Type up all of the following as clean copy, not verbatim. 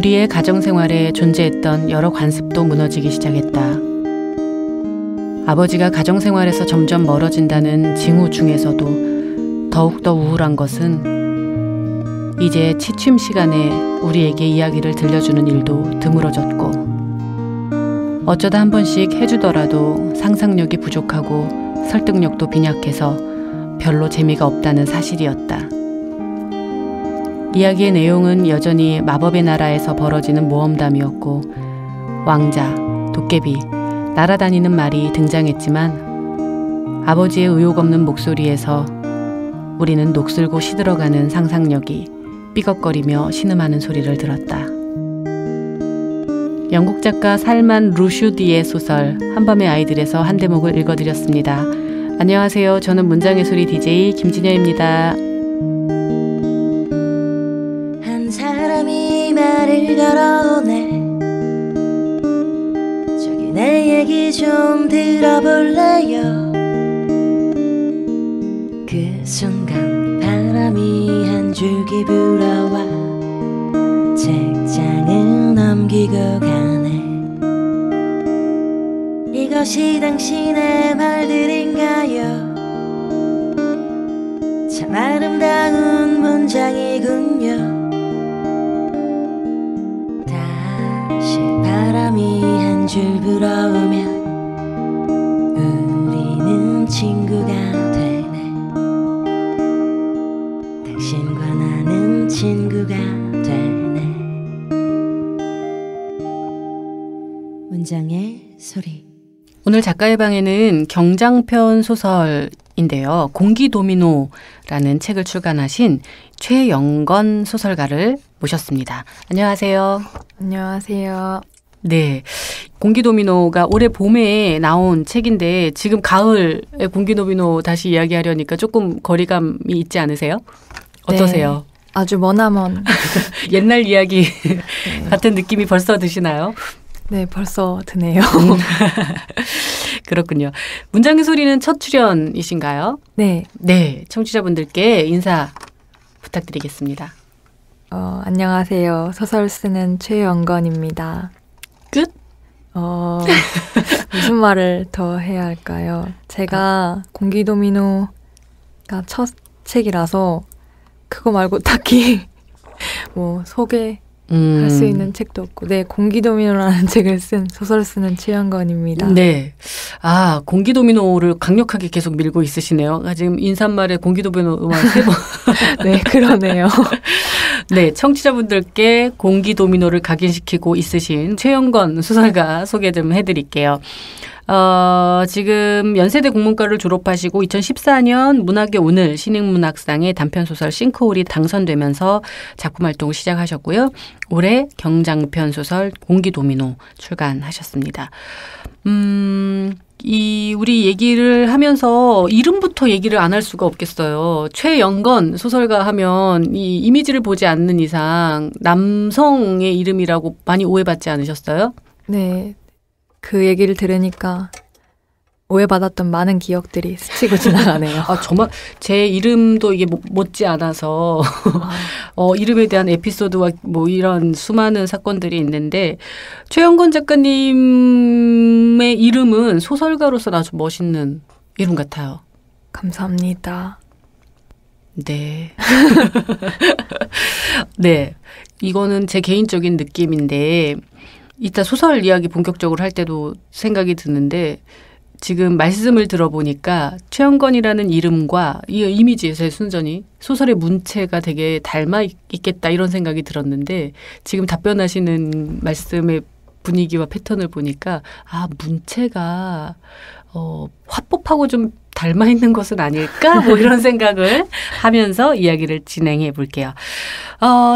우리의 가정생활에 존재했던 여러 관습도 무너지기 시작했다. 아버지가 가정생활에서 점점 멀어진다는 징후 중에서도 더욱더 우울한 것은 이제 취침 시간에 우리에게 이야기를 들려주는 일도 드물어졌고, 어쩌다 한 번씩 해주더라도 상상력이 부족하고 설득력도 빈약해서 별로 재미가 없다는 사실이었다. 이야기의 내용은 여전히 마법의 나라에서 벌어지는 모험담이었고, 왕자, 도깨비, 날아다니는 말이 등장했지만 아버지의 의욕 없는 목소리에서 우리는 녹슬고 시들어가는 상상력이 삐걱거리며 신음하는 소리를 들었다. 영국 작가 살만 루슈디의 소설 한밤의 아이들에서 한 대목을 읽어드렸습니다. 안녕하세요. 저는 문장의 소리 DJ 김진여입니다. 한 사람이 말을 걸어오네. 저기 내 얘기 좀 들어볼래요. 그 순간 바람이 한 줄기 불어와 책장을 넘기고 가네. 이것이 당신의 말들인가요? 참 아름다운 문장이군요. 다시 바람이 한 줄 불어오면 우리는 친구가 되네. 당신과 나는 친구가 되네. 문장의 소리. 오늘 작가의 방에는 경장편 소설인데요. 공기도미노라는 책을 출간하신 최영건 소설가를 모셨습니다. 안녕하세요. 안녕하세요. 네, 공기도미노가 올해 봄에 나온 책인데 지금 가을에 공기도미노 다시 이야기하려니까 조금 거리감이 있지 않으세요? 어떠세요? 네, 아주 머나먼 옛날 이야기 네. 같은 느낌이 벌써 드시나요? 네, 벌써 드네요. 그렇군요. 문장의 소리는 첫 출연이신가요? 네. 네, 청취자분들께 인사 부탁드리겠습니다. 안녕하세요. 소설 쓰는 최영건입니다. 끝? 무슨 말을 더 해야 할까요? 제가 공기도미노가 첫 책이라서 그거 말고 딱히 뭐 소개할 수 있는 책도 없고, 네, 공기도미노라는 책을 쓴 소설 쓰는 최영건입니다. 네, 아, 공기도미노를 강력하게 계속 밀고 있으시네요. 지금 인사말에 공기도미노만 3번. 네, 그러네요. 네, 청취자분들께 공기도미노를 각인시키고 있으신 최영건 소설가 소개 좀 해드릴게요. 지금 연세대 국문과를 졸업하시고 2014년 문학의 오늘 신익문학상의 단편소설 싱크홀이 당선되면서 작품 활동을 시작하셨고요. 올해 경장편 소설 공기도미노 출간하셨습니다. 우리 얘기를 하면서 이름부터 얘기를 안 할 수가 없겠어요. 최영건 소설가 하면 이 이미지를 보지 않는 이상 남성의 이름이라고 많이 오해받지 않으셨어요? 네. 그 얘기를 들으니까 오해받았던 많은 기억들이 스치고 지나가네요. 정말 제 이름도 이게 못지 않아서 이름에 대한 에피소드와 뭐 이런 수많은 사건들이 있는데, 최영건 작가님의 이름은 소설가로서 아주 멋있는 이름 같아요. 감사합니다. 네. 네. 이거는 제 개인적인 느낌인데, 이따 소설 이야기 본격적으로 할 때도 생각이 드는데, 지금 말씀을 들어보니까 최영건이라는 이름과 이 이미지에서의 순전히 소설의 문체가 되게 닮아 있겠다 이런 생각이 들었는데, 지금 답변하시는 말씀의 분위기와 패턴을 보니까 문체가 화법하고 좀 닮아 있는 것은 아닐까? 뭐 이런 생각을 하면서 이야기를 진행해 볼게요.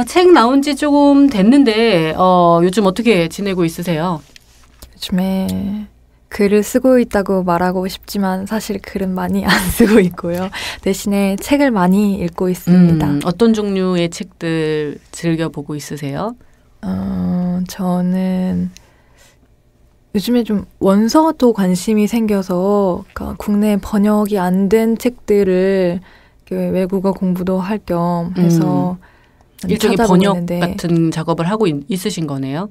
책 나온 지 조금 됐는데 요즘 어떻게 지내고 있으세요? 요즘에 글을 쓰고 있다고 말하고 싶지만 사실 글은 많이 안 쓰고 있고요. 대신에 책을 많이 읽고 있습니다. 어떤 종류의 책들 즐겨보고 있으세요? 저는 요즘에 좀 원서도 관심이 생겨서, 그러니까 국내 번역이 안 된 책들을 외국어 공부도 할 겸 해서 일종의 번역 같은 작업을 하고 있으신 거네요.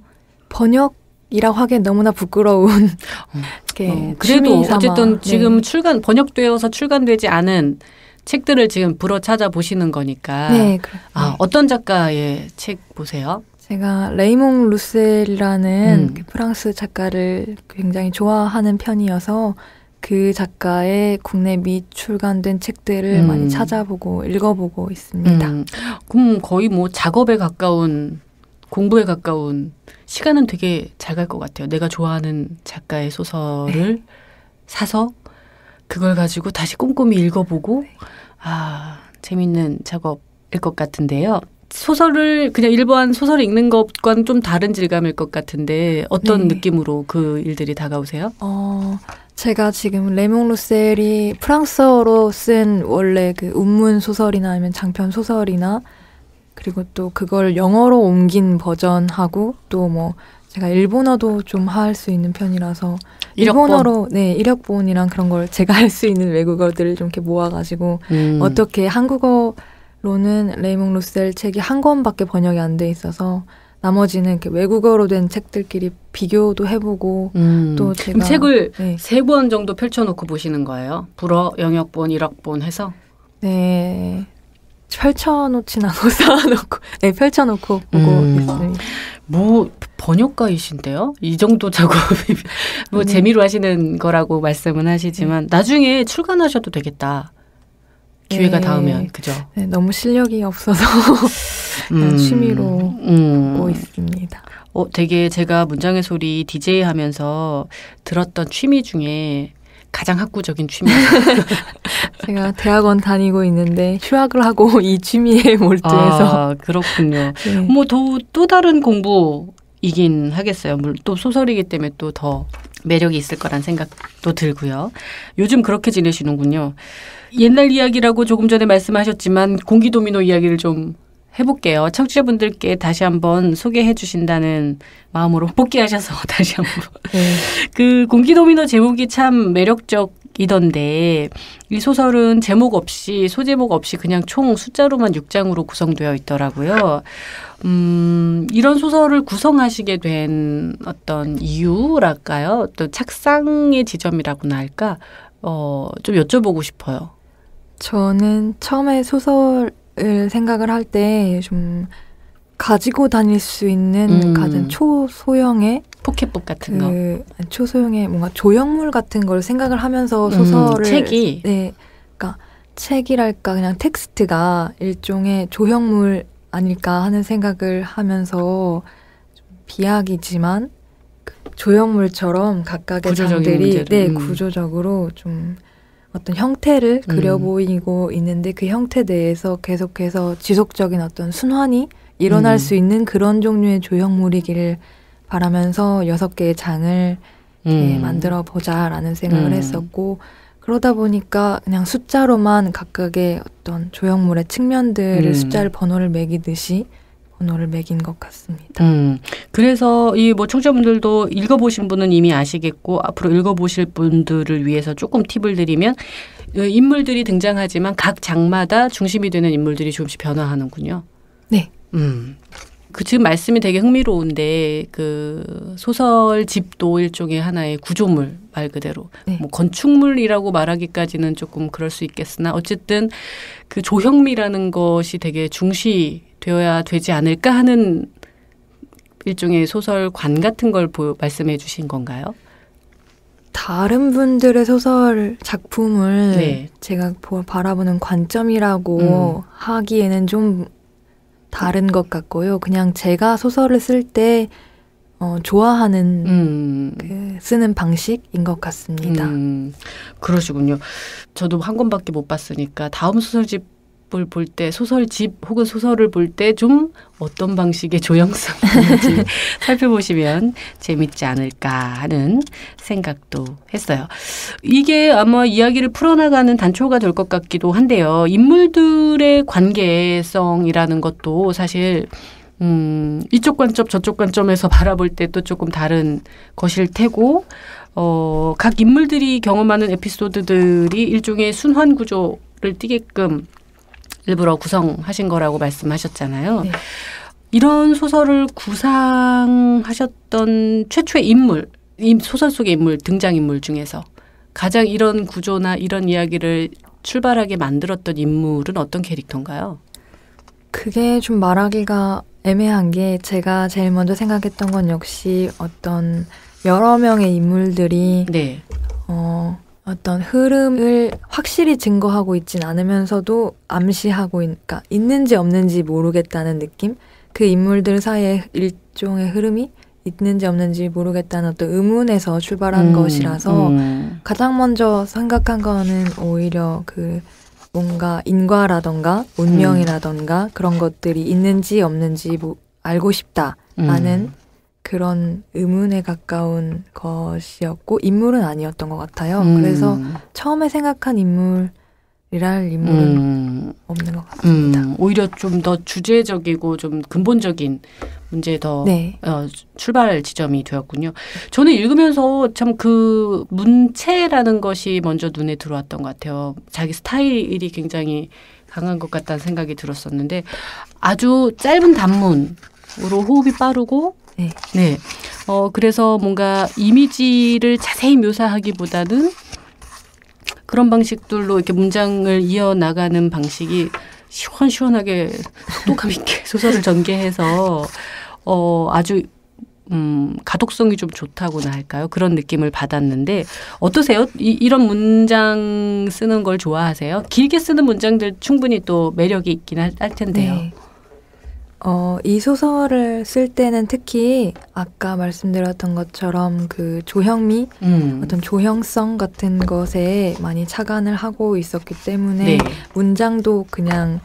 번역이라고 하기엔 너무나 부끄러운 그래도 어쨌든 네. 지금 번역되어서 출간되지 않은 책들을 지금 불어 찾아보시는 거니까. 네. 어떤 작가의 책 보세요? 제가 레이몽 루셀이라는 프랑스 작가를 굉장히 좋아하는 편이어서 그 작가의 국내 미출간된 책들을 많이 찾아보고 읽어보고 있습니다. 그럼 거의 뭐 작업에 가까운, 공부에 가까운, 시간은 되게 잘 갈 것 같아요. 내가 좋아하는 작가의 소설을 사서 그걸 가지고 다시 꼼꼼히 읽어보고 재밌는 작업일 것 같은데요. 소설을 그냥 일반 소설을 읽는 것과는 좀 다른 질감일 것 같은데 어떤 느낌으로 그 일들이 다가오세요? 제가 지금 레몽 루셀이 프랑스어로 쓴 원래 그 운문 소설이나 아니면 장편 소설이나 그리고 또 그걸 영어로 옮긴 버전하고 또 뭐 제가 일본어도 좀 할 수 있는 편이라서 일본어로 이력본이랑 그런 걸 제가 할 수 있는 외국어들을 좀 이렇게 모아가지고 어떻게 한국어로는 레이몽 루셀 책이 한 권밖에 번역이 안 돼 있어서 나머지는 이렇게 외국어로 된 책들끼리 비교도 해보고 또 제가 그럼 책을 3권 정도 펼쳐놓고 보시는 거예요? 불어, 영역본, 일역본 해서? 네. 펼쳐놓진 않고 쌓아놓고 펼쳐놓고 보고 있습니다. 뭐 번역가이신데요? 이 정도 작업이 뭐 재미로 하시는 거라고 말씀은 하시지만 나중에 출간하셔도 되겠다. 기회가 닿으면. 그죠? 네, 너무 실력이 없어서 취미로 보고 있습니다. 되게 제가 문장의 소리 DJ 하면서 들었던 취미 중에 가장 학구적인 취미예요. 제가 대학원 다니고 있는데 휴학을 하고 이 취미에 몰두해서. 그렇군요. 네. 뭐 또 다른 공부이긴 하겠어요. 또 소설이기 때문에 또 더 매력이 있을 거란 생각도 들고요. 요즘 그렇게 지내시는군요. 옛날 이야기라고 조금 전에 말씀하셨지만 공기도미노 이야기를 좀 해볼게요. 청취자분들께 다시 한번 소개해 주신다는 마음으로 복귀하셔서 다시 한번. 그 공기도미노 제목이 참 매력적이던데 이 소설은 제목 없이 소제목 없이 그냥 총 숫자로만 6장으로 구성되어 있더라고요. 이런 소설을 구성하시게 된 어떤 이유랄까요? 또 착상의 지점이라고나 할까? 좀 여쭤보고 싶어요. 저는 처음에 소설을 생각을 할 때 좀 가지고 다닐 수 있는 가장 초소형의 포켓북 같은 거. 초소형의 뭔가 조형물 같은 걸 생각을 하면서 소설을 책이 그러니까 책이랄까 그냥 텍스트가 일종의 조형물 아닐까 하는 생각을 하면서 좀 비약이지만 그 조형물처럼 각각의 장들이 구조적으로 좀 어떤 형태를 그려 보이고 있는데 그 형태 내에서 계속해서 지속적인 어떤 순환이 일어날 수 있는 그런 종류의 조형물이기를 바라면서 6개의 장을 만들어 보자라는 생각을 했었고 그러다 보니까 그냥 숫자로만 각각의 어떤 조형물의 측면들을 숫자를 번호를 매기듯이 번호를 매긴 것 같습니다. 그래서 이 뭐 청취자분들도 읽어보신 분은 이미 아시겠고 앞으로 읽어보실 분들을 위해서 조금 팁을 드리면 인물들이 등장하지만 각 장마다 중심이 되는 인물들이 조금씩 변화하는군요. 네. 그 지금 말씀이 되게 흥미로운데 그 소설집도 일종의 하나의 구조물 말 그대로 뭐 건축물이라고 말하기까지는 조금 그럴 수 있겠으나 어쨌든 그 조형미라는 것이 되게 중시되어야 되지 않을까 하는 일종의 소설관 같은 걸 말씀해 주신 건가요? 다른 분들의 소설 작품을 제가 바라보는 관점이라고 하기에는 좀 다른 것 같고요. 그냥 제가 소설을 쓸 때 좋아하는 그 쓰는 방식인 것 같습니다. 그러시군요. 저도 한 권밖에 못 봤으니까 다음 소설집을 볼 때 소설집 혹은 소설을 볼 때 좀 어떤 방식의 조형성인지 살펴보시면 재밌지 않을까 하는 생각도 했어요. 이게 아마 이야기를 풀어나가는 단초가 될 것 같기도 한데요. 인물들의 관계성이라는 것도 사실 이쪽 관점 저쪽 관점에서 바라볼 때 또 조금 다른 것일 테고 각 인물들이 경험하는 에피소드들이 일종의 순환 구조를 띠게끔 일부러 구성하신 거라고 말씀하셨잖아요. 네. 이런 소설을 구상하셨던 최초의 인물, 소설 속의 인물, 등장인물 중에서 가장 이런 구조나 이런 이야기를 출발하게 만들었던 인물은 어떤 캐릭터인가요? 그게 좀 말하기가 애매한 게 제가 제일 먼저 생각했던 건 역시 어떤 여러 명의 인물들이 네. 어떤 흐름을 확실히 증거하고 있진 않으면서도 암시하고 그러니까 있는지 없는지 모르겠다는 느낌? 그 인물들 사이에 일종의 흐름이 있는지 없는지 모르겠다는 어떤 의문에서 출발한 것이라서 가장 먼저 생각한 거는 오히려 그 뭔가 인과라던가 운명이라던가 그런 것들이 있는지 없는지 알고 싶다라는 그런 의문에 가까운 것이었고 인물은 아니었던 것 같아요. 그래서 처음에 생각한 인물이랄 인물은 없는 것 같습니다. 오히려 좀 더 주제적이고 좀 근본적인 문제에 더 네. 출발 지점이 되었군요. 저는 읽으면서 참 그 문체라는 것이 먼저 눈에 들어왔던 것 같아요. 자기 스타일이 굉장히 강한 것 같다는 생각이 들었었는데 아주 짧은 단문으로 호흡이 빠르고 네. 네. 그래서 뭔가 이미지를 자세히 묘사하기보다는 그런 방식들로 이렇게 문장을 이어나가는 방식이 시원시원하게 속도감 있게 소설을 전개해서 아주 가독성이 좀 좋다고나 할까요? 그런 느낌을 받았는데 어떠세요? 이런 문장 쓰는 걸 좋아하세요? 길게 쓰는 문장들 충분히 또 매력이 있긴 할 텐데요. 네. 이 소설을 쓸 때는 특히 아까 말씀드렸던 것처럼 그 조형미, 어떤 조형성 같은 것에 많이 착안을 하고 있었기 때문에 네. 문장도 그냥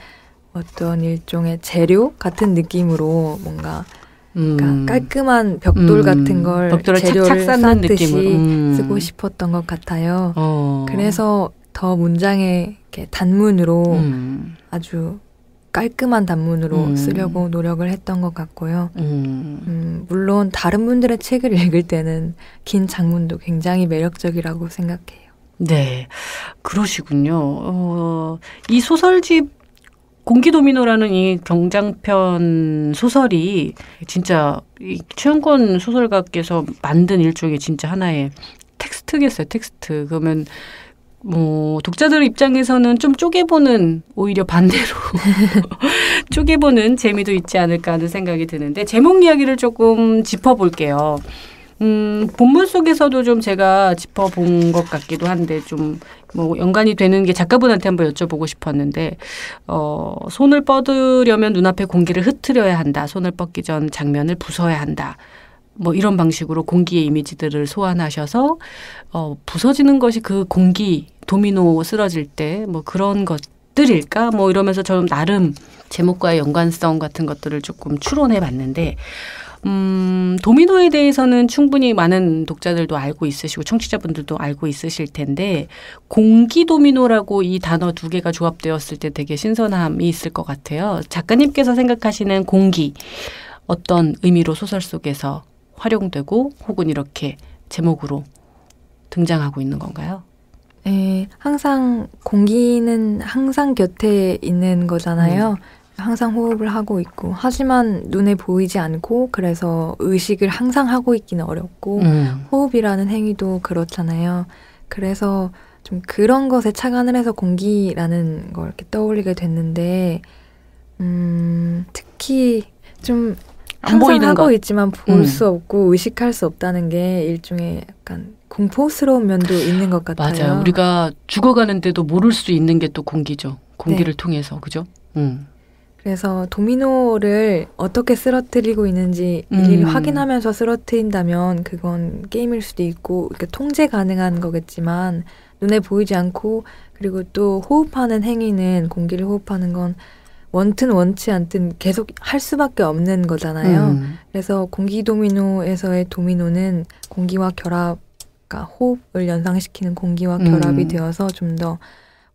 어떤 일종의 재료 같은 느낌으로 뭔가 그러니까 깔끔한 벽돌 같은 걸 벽돌을 재료를 착착 쌓는 쌓듯이 느낌으로 쓰고 싶었던 것 같아요. 그래서 더 문장에 이렇게 단문으로 아주 깔끔한 단문으로 쓰려고 노력을 했던 것 같고요. 물론 다른 분들의 책을 읽을 때는 긴 장문도 굉장히 매력적이라고 생각해요. 네, 그러시군요. 이 소설집 공기도미노라는 이 경장편 소설이 진짜 이 최영권 소설가께서 만든 일종의 진짜 하나의 텍스트겠어요, 텍스트. 그러면 뭐 독자들 입장에서는 좀 쪼개보는 오히려 반대로 쪼개보는 재미도 있지 않을까 하는 생각이 드는데 제목 이야기를 조금 짚어볼게요. 본문 속에서도 좀 제가 짚어본 것 같기도 한데 좀 뭐 연관이 되는 게 작가분한테 한번 여쭤보고 싶었는데 손을 뻗으려면 눈앞에 공기를 흩트려야 한다. 손을 뻗기 전 장면을 부숴야 한다. 뭐 이런 방식으로 공기의 이미지들을 소환하셔서 부서지는 것이 그 공기 도미노 쓰러질 때 뭐 그런 것들일까 뭐 이러면서 저는 나름 제목과의 연관성 같은 것들을 조금 추론해 봤는데 도미노에 대해서는 충분히 많은 독자들도 알고 있으시고 청취자분들도 알고 있으실 텐데 공기 도미노라고 이 단어 두 개가 조합되었을 때 되게 신선함이 있을 것 같아요. 작가님께서 생각하시는 공기 어떤 의미로 소설 속에서 활용되고 혹은 이렇게 제목으로 등장하고 있는 건가요? 네, 항상 공기는 항상 곁에 있는 거잖아요. 항상 호흡을 하고 있고 하지만 눈에 보이지 않고 그래서 의식을 항상 하고 있기는 어렵고 호흡이라는 행위도 그렇잖아요. 그래서 좀 그런 것에 착안을 해서 공기라는 걸 이렇게 떠올리게 됐는데 특히 좀 항상 하고 있지만 볼 수 없고 의식할 수 없다는 게 일종의 약간 공포스러운 면도 있는 것 같아요. 맞아요. 우리가 죽어가는데도 모를 수 있는 게 또 공기죠. 공기를 네. 통해서. 그죠? 그래서 도미노를 어떻게 쓰러뜨리고 있는지 일일이 확인하면서 쓰러뜨린다면 그건 게임일 수도 있고 이렇게 통제 가능한 거겠지만 눈에 보이지 않고 그리고 또 호흡하는 행위는 공기를 호흡하는 건 원튼 원치 않든 계속 할 수밖에 없는 거잖아요. 그래서 공기 도미노에서의 도미노는 공기와 결합, 그러니까 호흡을 연상시키는 공기와 결합이 되어서 좀 더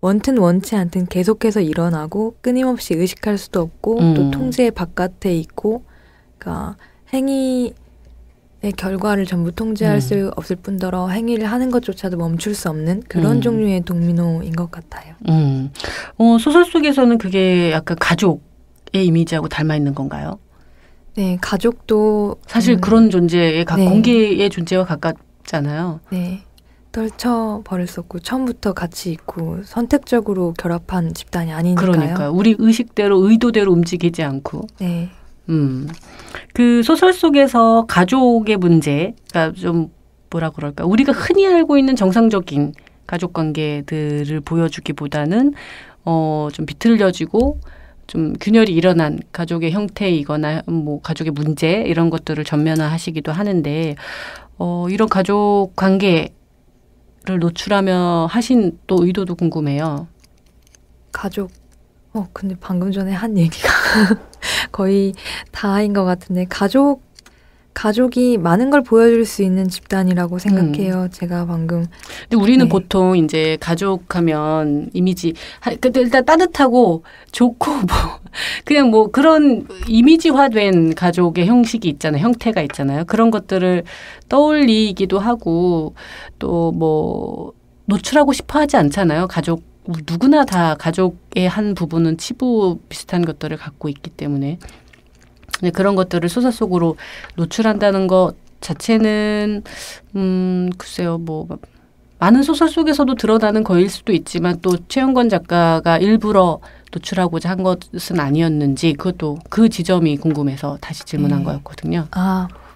원튼 원치 않든 계속해서 일어나고 끊임없이 의식할 수도 없고 또 통제 바깥에 있고 그러니까 행위를 결과를 전부 통제할 수 없을 뿐더러 행위를 하는 것조차도 멈출 수 없는 그런 종류의 도미노인 것 같아요. 소설 속에서는 그게 약간 가족의 이미지하고 닮아 있는 건가요? 네, 가족도 사실 그런 존재의 네. 공개의 존재와 가깝잖아요. 네, 떨쳐버릴 수 없고 처음부터 같이 있고 선택적으로 결합한 집단이 아니니까요. 그러니까 우리 의식대로 의도대로 움직이지 않고. 네. 그 소설 속에서 가족의 문제가 좀 뭐라 그럴까 우리가 흔히 알고 있는 정상적인 가족 관계들을 보여주기보다는 좀 비틀려지고 좀 균열이 일어난 가족의 형태이거나 뭐 가족의 문제 이런 것들을 전면화하시기도 하는데 이런 가족 관계를 노출하며 하신 또 의도도 궁금해요. 가족 근데 방금 전에 한 얘기가 거의 다인 것 같은데 가족이 많은 걸 보여줄 수 있는 집단이라고 생각해요. 제가 방금. 근데 우리는 네. 보통 이제 가족하면 이미지 일단 따뜻하고 좋고 뭐 그냥 뭐 그런 이미지화된 가족의 형식이 있잖아요. 형태가 있잖아요. 그런 것들을 떠올리기도 하고 또 뭐 노출하고 싶어 하지 않잖아요. 가족 누구나 다 가족의 한 부분은 치부 비슷한 것들을 갖고 있기 때문에 그런 것들을 소설 속으로 노출한다는 것 자체는 글쎄요 뭐 많은 소설 속에서도 드러나는 거일 수도 있지만 또 최영건 작가가 일부러 노출하고자 한 것은 아니었는지 그것도 그 지점이 궁금해서 다시 질문한 거였거든요.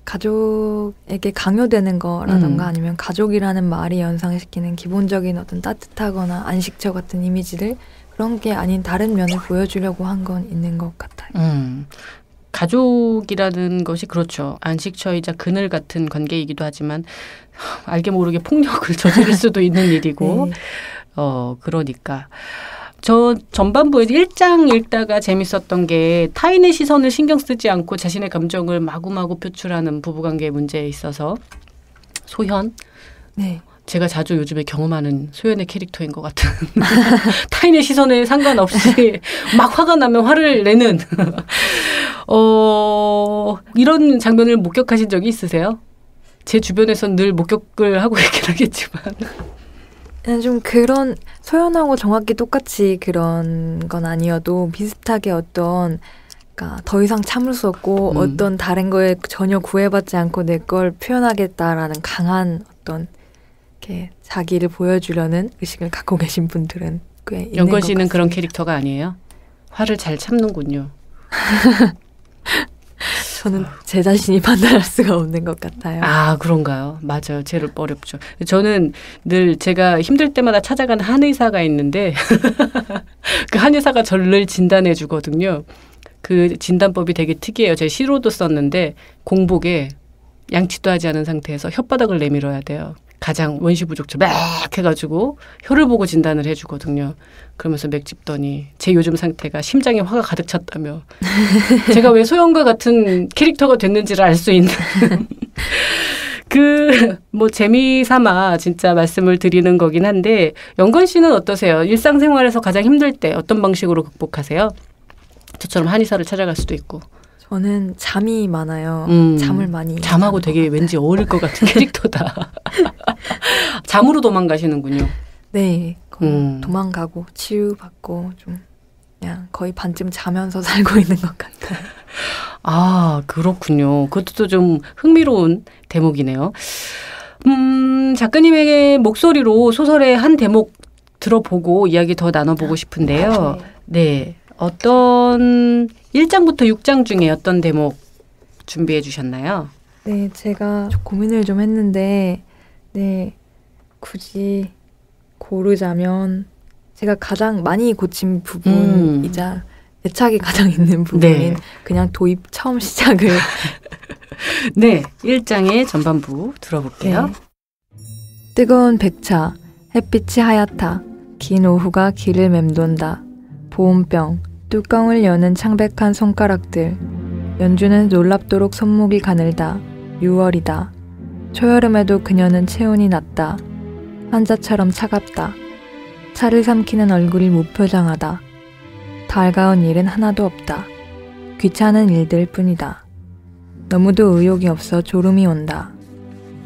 가족에게 강요되는 거라던가 아니면 가족이라는 말이 연상시키는 기본적인 어떤 따뜻하거나 안식처 같은 이미지를 그런 게 아닌 다른 면을 보여주려고 한 건 있는 것 같아요. 가족이라는 것이 그렇죠. 안식처이자 그늘 같은 관계이기도 하지만 알게 모르게 폭력을 저지를 수도 있는 일이고 네. 그러니까 저 전반부에 1장 읽다가 재밌었던 게 타인의 시선을 신경 쓰지 않고 자신의 감정을 마구마구 표출하는 부부관계의 문제에 있어서 소현 네. 제가 자주 요즘에 경험하는 소연의 캐릭터인 것 같은 타인의 시선에 상관없이 막 화가 나면 화를 내는 이런 장면을 목격하신 적이 있으세요? 제 주변에선 늘 목격을 하고 있긴 하겠지만 좀 그런 소연하고 정확히 똑같이 그런 건 아니어도 비슷하게 어떤 그러니까 더 이상 참을 수 없고 어떤 다른 거에 전혀 구애받지 않고 내 걸 표현하겠다라는 강한 어떤 이렇게 자기를 보여주려는 의식을 갖고 계신 분들은 꽤 있는 것 같습니다. 연건 씨는 그런 캐릭터가 아니에요? 화를 잘 참는군요. 저는 제 자신이 판단할 수가 없는 것 같아요. 그런가요? 맞아요. 제일 어렵죠. 저는 늘 제가 힘들 때마다 찾아가는 한의사가 있는데 그 한의사가 저를 늘 진단해 주거든요. 그 진단법이 되게 특이해요. 제가 시로도 썼는데 공복에 양치도 하지 않은 상태에서 혓바닥을 내밀어야 돼요. 가장 원시부족처럼 막 해가지고 혀를 보고 진단을 해주거든요. 그러면서 맥 짚더니 제 요즘 상태가 심장에 화가 가득 찼다며 제가 왜 소영과 같은 캐릭터가 됐는지를 알 수 있는 뭐 재미삼아 진짜 말씀을 드리는 거긴 한데 연건 씨는 어떠세요? 일상생활에서 가장 힘들 때 어떤 방식으로 극복하세요? 저처럼 한의사를 찾아갈 수도 있고. 저는 잠이 많아요. 잠을 많이. 잠하고 되게 왠지 어울릴 것 같은 캐릭터다. 잠으로 도망가시는군요. 네. 도망가고 치유받고 좀 그냥 거의 반쯤 자면서 살고 있는 것 같아요. 그렇군요. 그것도 좀 흥미로운 대목이네요. 작가님의 목소리로 소설의 한 대목 들어보고 이야기 더 나눠보고 싶은데요. 네. 어떤 1장부터 6장 중에 어떤 대목 준비해 주셨나요? 네, 제가 고민을 좀 했는데 굳이 고르자면 제가 가장 많이 고친 부분이자 애착이 가장 있는 부분인 그냥 도입 처음 시작을 네, 1장의 전반부 들어볼게요. 네. 뜨거운 백차, 햇빛이 하얗다. 긴 오후가 길을 맴돈다. 보온병, 뚜껑을 여는 창백한 손가락들. 연주는 놀랍도록 손목이 가늘다. 6월이다. 초여름에도 그녀는 체온이 낮다. 환자처럼 차갑다. 차를 삼키는 얼굴이 무표정하다. 달가운 일은 하나도 없다. 귀찮은 일들 뿐이다. 너무도 의욕이 없어 졸음이 온다.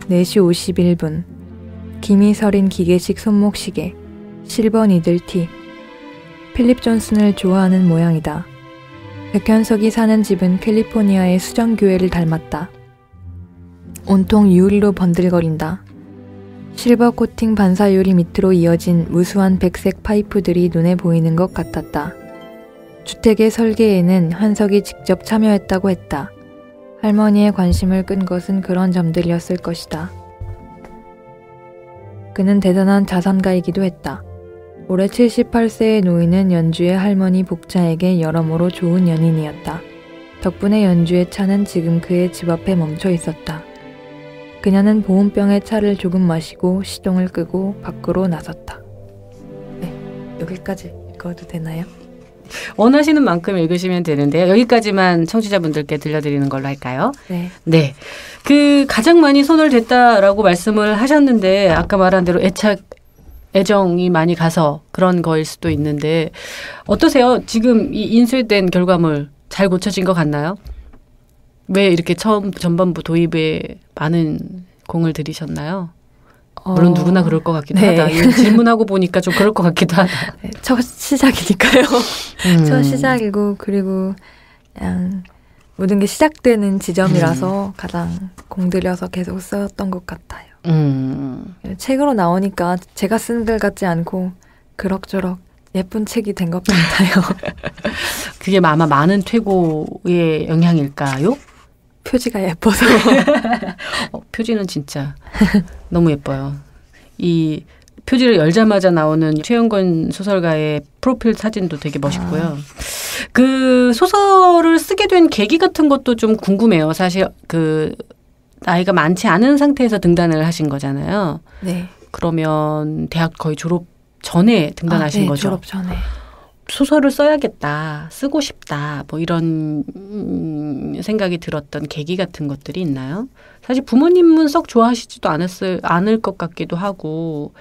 4시 51분. 김이 서린 기계식 손목시계. 실버 니들티. 필립 존슨을 좋아하는 모양이다. 백현석이 사는 집은 캘리포니아의 수정교회를 닮았다. 온통 유리로 번들거린다. 실버 코팅 반사유리 밑으로 이어진 무수한 백색 파이프들이 눈에 보이는 것 같았다. 주택의 설계에는 현석이 직접 참여했다고 했다. 할머니의 관심을 끈 것은 그런 점들이었을 것이다. 그는 대단한 자산가이기도 했다. 올해 78세의 노인은 연주의 할머니 복자에게 여러모로 좋은 연인이었다. 덕분에 연주의 차는 지금 그의 집 앞에 멈춰 있었다. 그녀는 보온병에 차를 조금 마시고 시동을 끄고 밖으로 나섰다. 네, 여기까지 읽어도 되나요? 원하시는 만큼 읽으시면 되는데요. 여기까지만 청취자분들께 들려드리는 걸로 할까요? 네. 네. 그 가장 많이 손을 댔다라고 말씀을 하셨는데 아까 말한 대로 애정이 많이 가서 그런 거일 수도 있는데 어떠세요? 지금 이 인쇄된 결과물 잘 고쳐진 것 같나요? 왜 이렇게 전반부 도입에 많은 공을 들이셨나요? 물론 누구나 그럴 것 같기도 네. 하다. 질문하고 보니까 좀 그럴 것 같기도 하다. 네, 첫 시작이니까요. 첫 시작이고 그리고 그냥 모든 게 시작되는 지점이라서 가장 공들여서 계속 썼던 것 같아요. 책으로 나오니까 제가 쓴 글 같지 않고 그럭저럭 예쁜 책이 된 것 같아요. 그게 아마 많은 퇴고의 영향일까요? 표지가 예뻐서. 표지는 진짜 너무 예뻐요. 이 표지를 열자마자 나오는 최영건 소설가의 프로필 사진도 되게 멋있고요. 그 소설을 쓰게 된 계기 같은 것도 좀 궁금해요. 사실 그 나이가 많지 않은 상태에서 등단을 하신 거잖아요. 네. 그러면 대학 거의 졸업 전에 등단하신 네, 거죠? 졸업 전에. 소설을 써야겠다, 쓰고 싶다, 뭐 이런 생각이 들었던 계기 같은 것들이 있나요? 사실 부모님은 썩 좋아하시지도 않을 것 같기도 하고.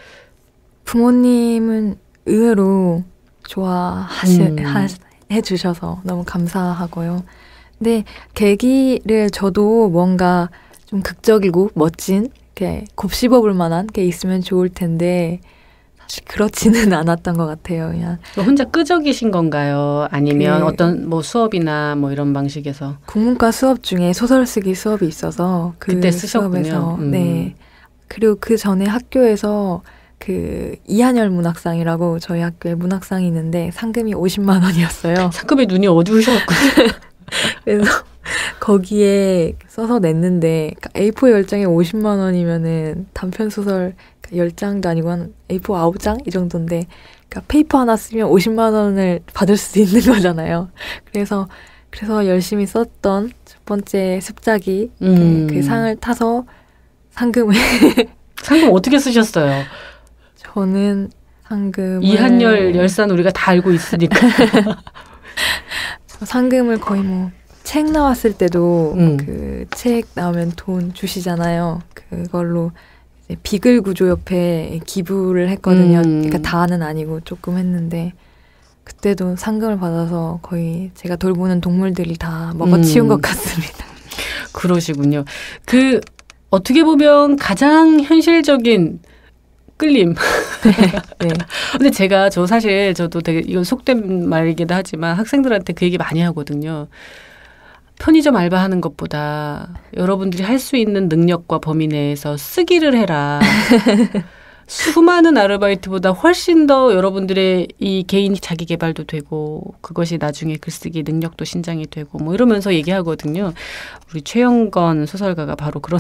부모님은 의외로 좋아해 주셔서 너무 감사하고요. 근데 계기를 저도 뭔가 좀 극적이고 멋진, 이렇게 곱씹어볼 만한 게 있으면 좋을 텐데 사실 그렇지는 않았던 것 같아요. 그냥 혼자 끄적이신 건가요? 아니면 어떤 뭐 수업이나 뭐 이런 방식에서? 국문과 수업 중에 소설 쓰기 수업이 있어서 그때 쓰셨군요. 수업에서 네. 그리고 그 전에 학교에서 그 이한열 문학상이라고 저희 학교에 문학상이 있는데 상금이 50만 원이었어요. 상금에 눈이 어두우셨군요. 그래서 거기에 써서 냈는데 A4 10장에 50만 원이면은 단편 소설 10장도 아니고 한 A4 9장 이 정도인데 그러니까 페이퍼 하나 쓰면 50만 원을 받을 수 있는 거잖아요. 그래서 열심히 썼던 첫 번째 습작이 그 상을 타서 상금 어떻게 쓰셨어요? 저는 상금을 이한열 열산 우리가 다 알고 있으니까 상금을 거의 뭐 책 나왔을 때도 그 책 나오면 돈 주시잖아요. 그걸로 이제 비글 구조 옆에 기부를 했거든요. 그러니까 다는 아니고 조금 했는데 그때도 상금을 받아서 거의 제가 돌보는 동물들이 다 먹어치운 것 같습니다. 그러시군요. 그 어떻게 보면 가장 현실적인 끌림. 네. 근데 저도 되게 이건 속된 말이기도 하지만 학생들한테 그 얘기 많이 하거든요. 편의점 알바하는 것보다 여러분들이 할 수 있는 능력과 범위 내에서 쓰기를 해라. 수많은 아르바이트보다 훨씬 더 여러분들의 이 개인 자기 개발도 되고 그것이 나중에 글쓰기 능력도 신장이 되고 뭐 이러면서 얘기하거든요. 우리 최영건 소설가가 바로 그런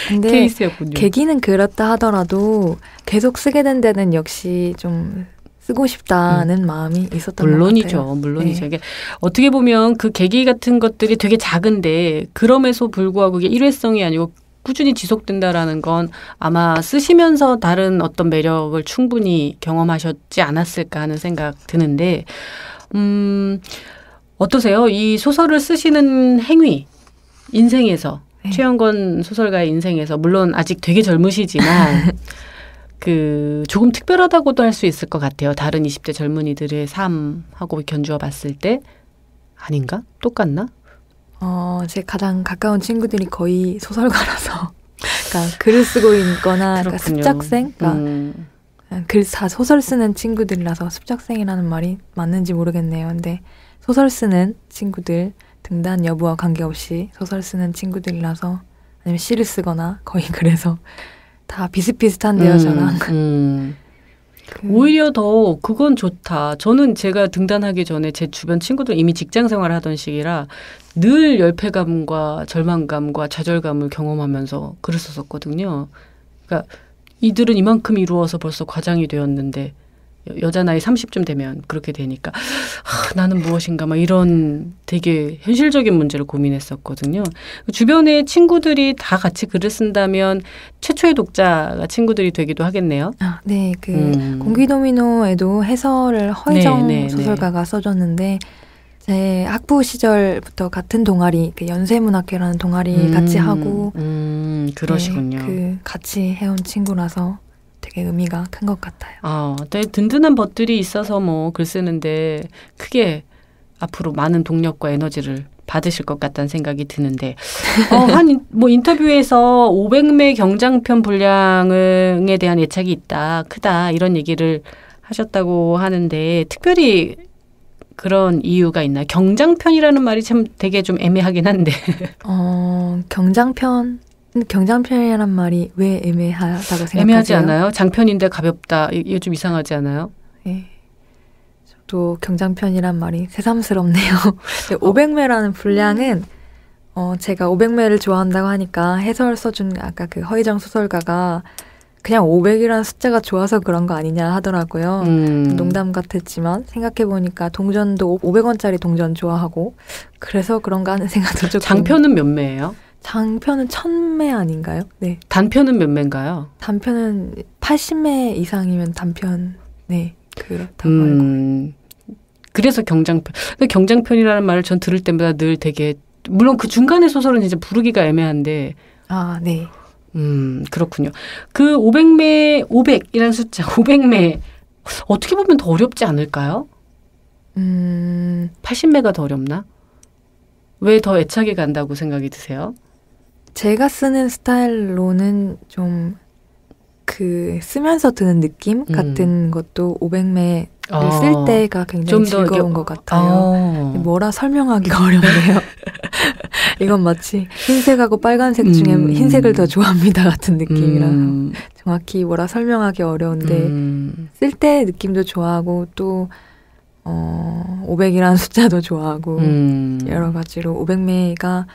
근데 케이스였군요. 계기는 그렇다 하더라도 계속 쓰게 된 데는 역시 좀 쓰고 싶다는 마음이 있었던 것 같아요. 물론이죠. 네. 이게 어떻게 보면 그 계기 같은 것들이 되게 작은데 그럼에도 불구하고 이게 일회성이 아니고 꾸준히 지속된다라는 건 아마 쓰시면서 다른 어떤 매력을 충분히 경험하셨지 않았을까 하는 생각 드는데 어떠세요? 이 소설을 쓰시는 행위, 인생에서 네. 최영건 소설가의 인생에서 물론 아직 되게 젊으시지만 그 조금 특별하다고도 할 수 있을 것 같아요. 다른 20대 젊은이들의 삶하고 견주어 봤을 때 아닌가? 똑같나? 제 가장 가까운 친구들이 거의 소설가라서 그러니까 글을 쓰고 있거나 그러니까 습작생 그러니까 다 소설 쓰는 친구들이라서 습작생이라는 말이 맞는지 모르겠네요. 근데 소설 쓰는 친구들 등단 여부와 관계없이 소설 쓰는 친구들이라서 아니면 시를 쓰거나 거의 그래서 다 비슷비슷한데요, 저랑. 오히려 더 그건 좋다. 저는 제가 등단하기 전에 제 주변 친구들 이미 직장 생활을 하던 시기라 늘 열패감과 절망감과 좌절감을 경험하면서 글을 썼었거든요. 그러니까 이들은 이만큼 이루어서 벌써 과장이 되었는데 여자 나이 30쯤 되면 그렇게 되니까 나는 무엇인가 막 이런 되게 현실적인 문제를 고민했었거든요. 주변에 친구들이 다 같이 글을 쓴다면 최초의 독자가 친구들이 되기도 하겠네요. 네. 공기도미노에도 해설을 허희정 소설가가 써줬는데 제 학부 시절부터 같은 동아리 연세문학회라는 동아리 같이 하고 그러시군요. 같이 해온 친구라서 되게 의미가 큰 것 같아요. 되게 든든한 벗들이 있어서 뭐 글 쓰는데 크게 앞으로 많은 동력과 에너지를 받으실 것 같다는 생각이 드는데 뭐 인터뷰에서 500매 경장편 분량에 대한 애착이 있다, 크다 이런 얘기를 하셨다고 하는데 특별히 그런 이유가 있나요? 경장편이라는 말이 참 되게 좀 애매하긴 한데. 경장편이란 말이 왜 애매하다고 생각하세요? 애매하지 않아요? 장편인데 가볍다. 이게 좀 이상하지 않아요? 네. 저도 경장편이란 말이 새삼스럽네요. 500매라는 분량은 제가 500매를 좋아한다고 하니까 해설 써준 아까 그 허희정 소설가가 그냥 500이라는 숫자가 좋아서 그런 거 아니냐 하더라고요. 농담 같았지만 생각해보니까 동전도 500원짜리 동전 좋아하고 그래서 그런가 하는 생각도 조금. 장편은 몇 매예요? 장편은 1000매 아닌가요? 네. 단편은 몇 매인가요? 단편은 80매 이상이면 단편. 네. 그렇다고 알고. 그래서 경장편. 근데 경장편이라는 말을 전 들을 때마다 늘 되게 물론 그 중간의 소설은 진짜 부르기가 애매한데. 네. 그렇군요. 그 500매, 500이라는 숫자, 500매 어떻게 보면 더 어렵지 않을까요? 80매가 더 어렵나? 왜 더 애착이 간다고 생각이 드세요? 제가 쓰는 스타일로는 좀 쓰면서 드는 느낌 같은 것도 500매를 쓸 때가 굉장히 즐거운 것 같아요. 뭐라 설명하기가 어렵네요. 이건 마치 흰색하고 빨간색 중에 흰색을 더 좋아합니다 같은 느낌이라 정확히 뭐라 설명하기 어려운데 쓸 때 느낌도 좋아하고 또 500이라는 숫자도 좋아하고 여러 가지로 500매가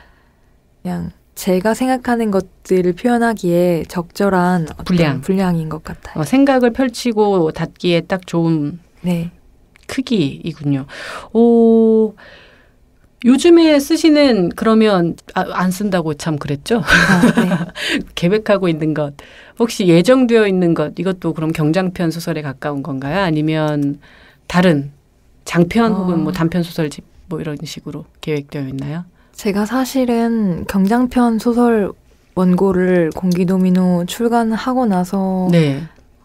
그냥 제가 생각하는 것들을 표현하기에 적절한 분량인 것 같아요. 생각을 펼치고 닫기에 딱 좋은 크기이군요. 요즘에 쓰시는 그러면 안 쓴다고 참 그랬죠? 네. 계획하고 있는 것 혹시 예정되어 있는 것 이것도 그럼 경장편 소설에 가까운 건가요? 아니면 다른 장편 혹은 뭐 단편 소설집 뭐 이런 식으로 계획되어 있나요? 제가 사실은 경장편 소설 원고를 공기도미노 출간하고 나서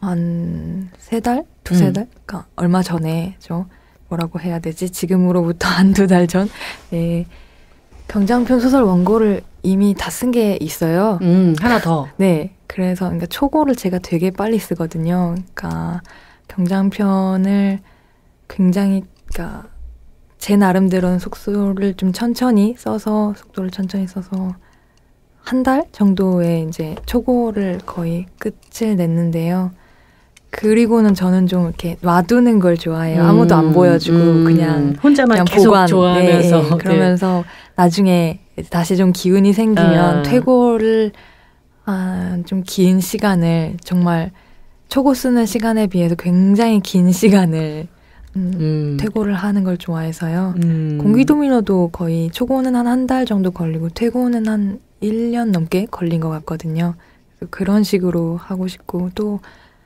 한 3달? 두세 달? 그러니까 얼마 전에죠. 뭐라고 해야 되지? 지금으로부터 한두 달 전? 네. 경장편 소설 원고를 이미 다 쓴 게 있어요. 하나 더. 네. 그래서 그러니까 초고를 제가 되게 빨리 쓰거든요. 그러니까 경장편을 굉장히 그러니까 제 나름대로는 속도를 천천히 써서 한 달 정도에 이제 초고를 거의 끝을 냈는데요. 그리고는 저는 좀 이렇게 놔두는 걸 좋아해요. 아무도 안 보여주고 그냥 혼자만 그냥 계속 보관. 좋아하면서 네, 그러면서 나중에 다시 좀 기운이 생기면 퇴고를 좀 긴 시간을 정말 초고 쓰는 시간에 비해서 굉장히 긴 시간을 퇴고를 하는 걸 좋아해서요. 공기도미노도 거의 초고는 한 달 정도 걸리고 퇴고는 한 1년 넘게 걸린 것 같거든요. 그런 식으로 하고 싶고 또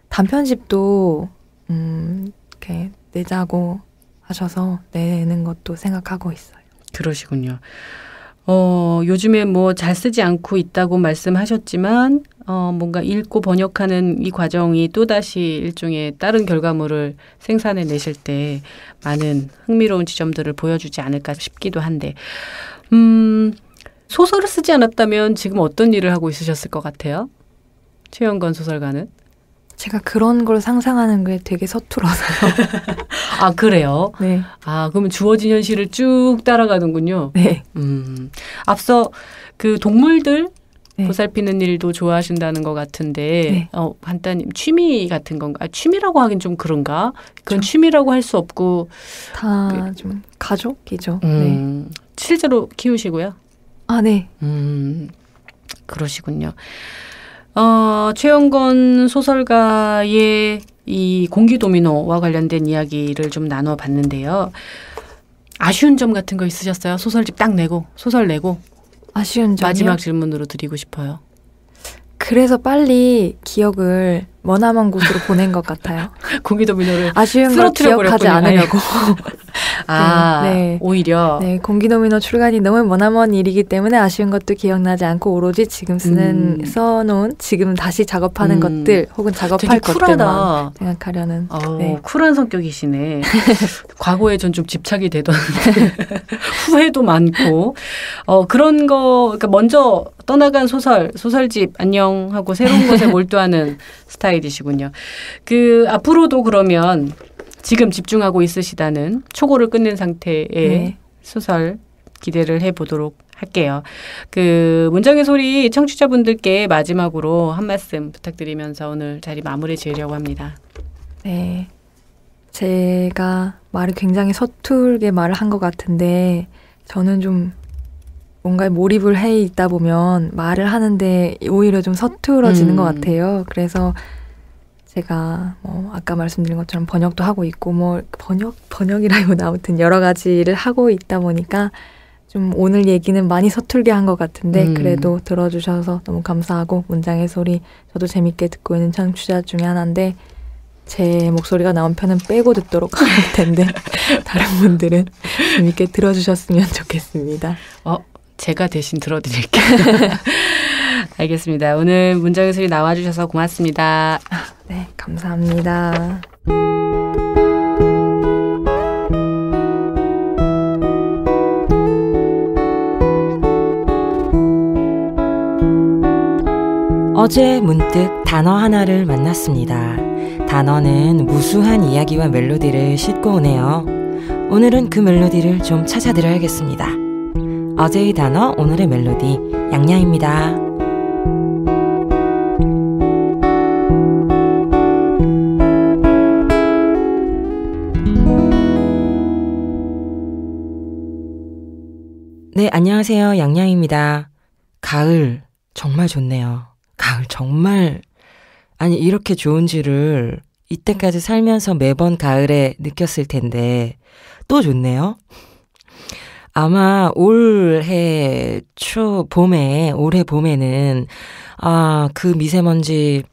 단편집도 이렇게 내자고 하셔서 내는 것도 생각하고 있어요. 그러시군요. 요즘에 뭐 잘 쓰지 않고 있다고 말씀하셨지만 뭔가 읽고 번역하는 이 과정이 또다시 일종의 다른 결과물을 생산해 내실 때 많은 흥미로운 지점들을 보여주지 않을까 싶기도 한데 소설을 쓰지 않았다면 지금 어떤 일을 하고 있으셨을 것 같아요? 최영건 소설가는? 제가 그런 걸 상상하는 게 되게 서툴어서. 아, 그래요? 네. 아, 그러면 주어진 현실을 쭉 따라가는군요. 네. 앞서 그 동물들 네. 보살피는 일도 좋아하신다는 것 같은데, 네. 간단히 취미 같은 건가? 취미라고 하긴 좀 그런가? 그건 그렇죠. 취미라고 할 수 없고. 다 좀 가족이죠. 네. 실제로 키우시고요? 아, 네. 그러시군요. 최영건 소설가의 이 공기도미노와 관련된 이야기를 좀 나눠봤는데요. 아쉬운 점 같은 거 있으셨어요? 소설 내고. 아쉬운 점이요? 마지막 질문으로 드리고 싶어요. 그래서 빨리 기억을 머나먼 곳으로 보낸 것 같아요. 공기도미노를 아쉬운 걸 기억하지 않으려고. 네. 오히려. 네, 공기도미노 출간이 너무 머나먼 일이기 때문에 아쉬운 것도 기억나지 않고 오로지 지금 써놓은 지금 다시 작업하는 것들 혹은 작업할 것들만 생각하려는. 네. 쿨한 성격이시네. 과거에 전 좀 집착이 되던데 후회도 많고 그런 거 그러니까 먼저 떠나간 소설집 안녕 하고 새로운 것에 몰두하는 스타일이시군요. 앞으로도 그러면 지금 집중하고 있으시다는 초고를 끝낸 상태의 네. 소설 기대를 해보도록 할게요. 문장의 소리 청취자분들께 마지막으로 한 말씀 부탁드리면서 오늘 자리 마무리 지으려고 합니다. 네. 제가 말을 굉장히 서툴게 말을 한 것 같은데 저는 좀 뭔가에 몰입을 해 있다 보면 말을 하는데 오히려 좀 서툴어지는 것 같아요. 그래서 제가 아까 말씀드린 것처럼 번역도 하고 있고 번역이라기보다 아무튼 여러 가지를 하고 있다 보니까 좀 오늘 얘기는 많이 서툴게 한 것 같은데 그래도 들어주셔서 너무 감사하고 문장의 소리 저도 재밌게 듣고 있는 청취자 중에 하나인데 제 목소리가 나온 편은 빼고 듣도록 할 텐데 다른 분들은 재밌게 들어주셨으면 좋겠습니다. 제가 대신 들어드릴게요. 알겠습니다. 오늘 문장의 소리 나와주셔서 고맙습니다. 네, 감사합니다. 어제 문득 단어 하나를 만났습니다. 단어는 무수한 이야기와 멜로디를 싣고 오네요. 오늘은 그 멜로디를 좀 찾아드려야겠습니다. 어제의 단어, 오늘의 멜로디, 양양입니다. 네, 안녕하세요. 양양입니다. 가을 정말 좋네요. 가을 정말 이렇게 좋은지를 이때까지 살면서 매번 가을에 느꼈을 텐데 또 좋네요. 아마 올해 봄에는 그 미세먼지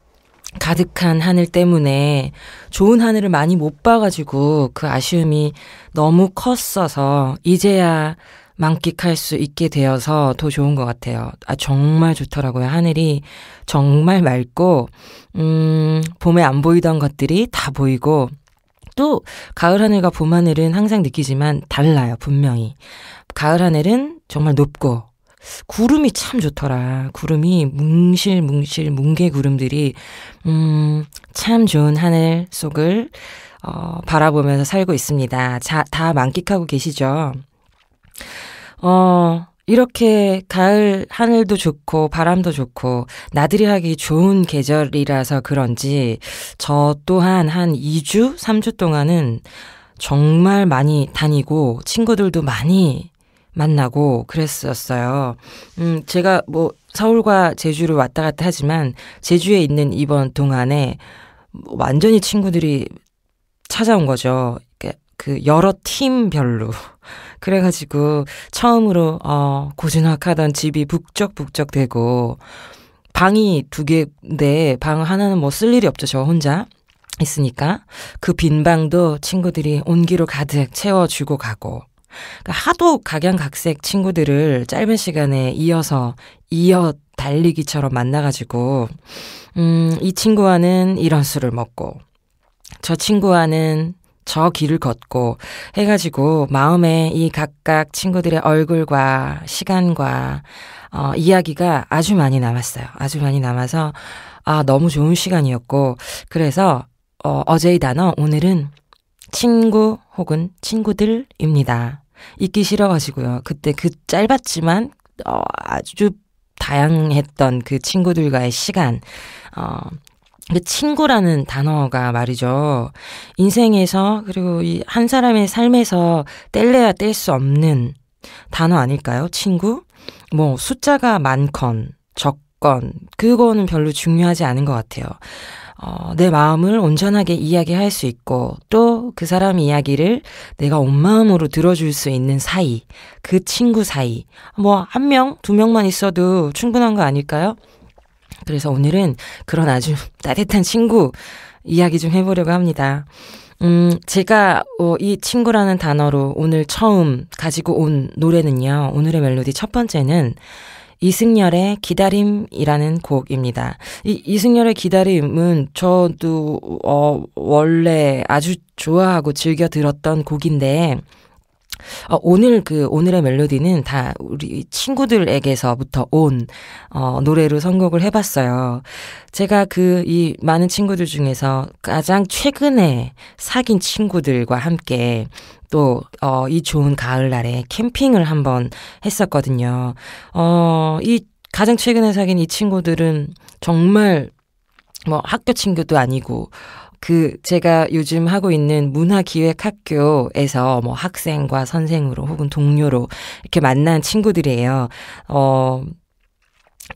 가득한 하늘 때문에 좋은 하늘을 많이 못 봐가지고 그 아쉬움이 너무 컸어서 이제야 만끽할 수 있게 되어서 더 좋은 것 같아요. 정말 좋더라고요. 하늘이 정말 맑고 봄에 안 보이던 것들이 다 보이고 또 가을 하늘과 봄 하늘은 항상 느끼지만 달라요. 분명히. 가을 하늘은 정말 높고 구름이 참 좋더라. 구름이 뭉실뭉실 뭉게 구름들이 참 좋은 하늘 속을 바라보면서 살고 있습니다. 다 만끽하고 계시죠? 이렇게 가을 하늘도 좋고 바람도 좋고 나들이 하기 좋은 계절이라서 그런지 저 또한 한 2주, 3주 동안은 정말 많이 다니고 친구들도 많이 만나고 그랬었어요. 제가 서울과 제주를 왔다 갔다 하지만 제주에 있는 이번 동안에 완전히 친구들이 찾아온 거죠. 여러 팀별로. 그래가지고 처음으로 고즈넉하던 집이 북적북적 되고 방이 2개인데 방 하나는 쓸 일이 없죠. 저 혼자 있으니까. 그 빈 방도 친구들이 온기로 가득 채워주고 가고 하도 각양각색 친구들을 짧은 시간에 이어 달리기처럼 만나가지고 이 친구와는 이런 술을 먹고 저 친구와는 저 길을 걷고 해가지고 마음에 이 각각 친구들의 얼굴과 시간과 이야기가 아주 많이 남았어요. 아주 많이 남아서 너무 좋은 시간이었고 그래서 어제의 단어 오늘은 친구 혹은 친구들입니다. 잊기 싫어가지고요. 그때 그 짧았지만 아주 다양했던 그 친구들과의 시간 그 친구라는 단어가 말이죠. 인생에서 그리고 이 한 사람의 삶에서 뗄래야 뗄 수 없는 단어 아닐까요? 친구? 뭐 숫자가 많건 적건 그거는 별로 중요하지 않은 것 같아요. 내 마음을 온전하게 이야기할 수 있고 또 그 사람 이야기를 내가 온 마음으로 들어줄 수 있는 사이, 그 친구 사이 뭐 1명, 2명만 있어도 충분한 거 아닐까요? 그래서 오늘은 그런 아주 따뜻한 친구 이야기 좀 해보려고 합니다. 제가 이 친구라는 단어로 오늘 처음 가지고 온 노래는요. 오늘의 멜로디 첫 번째는 이승열의 기다림이라는 곡입니다. 이 이승열의 기다림은 저도 원래 아주 좋아하고 즐겨 들었던 곡인데 오늘의 멜로디는 다 우리 친구들에게서부터 온 노래로 선곡을 해봤어요. 제가 이 많은 친구들 중에서 가장 최근에 사귄 친구들과 함께 또 이 좋은 가을날에 캠핑을 한번 했었거든요. 이 가장 최근에 사귄 이 친구들은 정말 뭐 학교 친구도 아니고 제가 요즘 하고 있는 문화기획학교에서 뭐 학생과 선생으로 혹은 동료로 이렇게 만난 친구들이에요.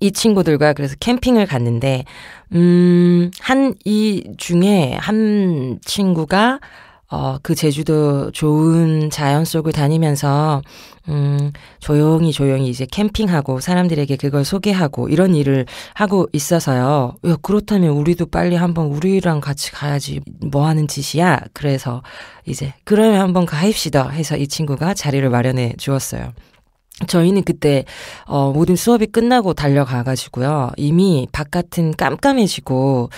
이 친구들과 그래서 캠핑을 갔는데, 이 중에 한 친구가 그 제주도 좋은 자연 속을 다니면서 조용히 이제 캠핑하고 사람들에게 그걸 소개하고 이런 일을 하고 있어서요. 야, 그렇다면 우리도 빨리 한번 우리랑 같이 가야지. 뭐 하는 짓이야? 그래서 이제 그러면 한번 가입시다 해서 이 친구가 자리를 마련해 주었어요. 저희는 그때 모든 수업이 끝나고 달려가가지고요. 이미 바깥은 깜깜해지고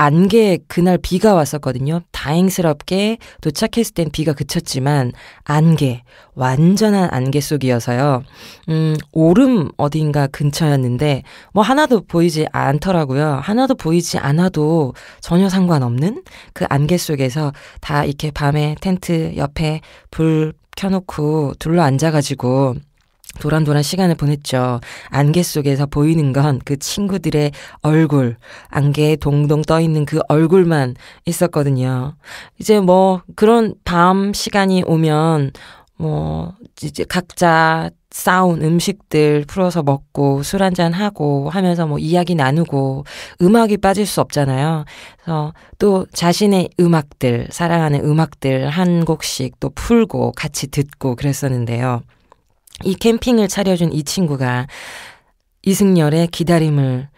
안개 그날 비가 왔었거든요. 다행스럽게 도착했을 땐 비가 그쳤지만 완전한 안개 속이어서요. 오름 어딘가 근처였는데 뭐 하나도 보이지 않더라고요. 하나도 보이지 않아도 전혀 상관없는 그 안개 속에서 다 이렇게 밤에 텐트 옆에 불 켜놓고 둘러 앉아가지고 도란도란 시간을 보냈죠. 안개 속에서 보이는 건 그 친구들의 얼굴, 안개에 동동 떠있는 그 얼굴만 있었거든요. 이제 뭐 그런 밤 시간이 오면 뭐 이제 각자 싸운 음식들 풀어서 먹고 술 한잔 하고 하면서 뭐 이야기 나누고 음악이 빠질 수 없잖아요. 그래서 또 자신의 음악들, 사랑하는 음악들 한 곡씩 또 풀고 같이 듣고 그랬었는데요. 이 캠핑을 차려준 이 친구가 이승열의 기다림을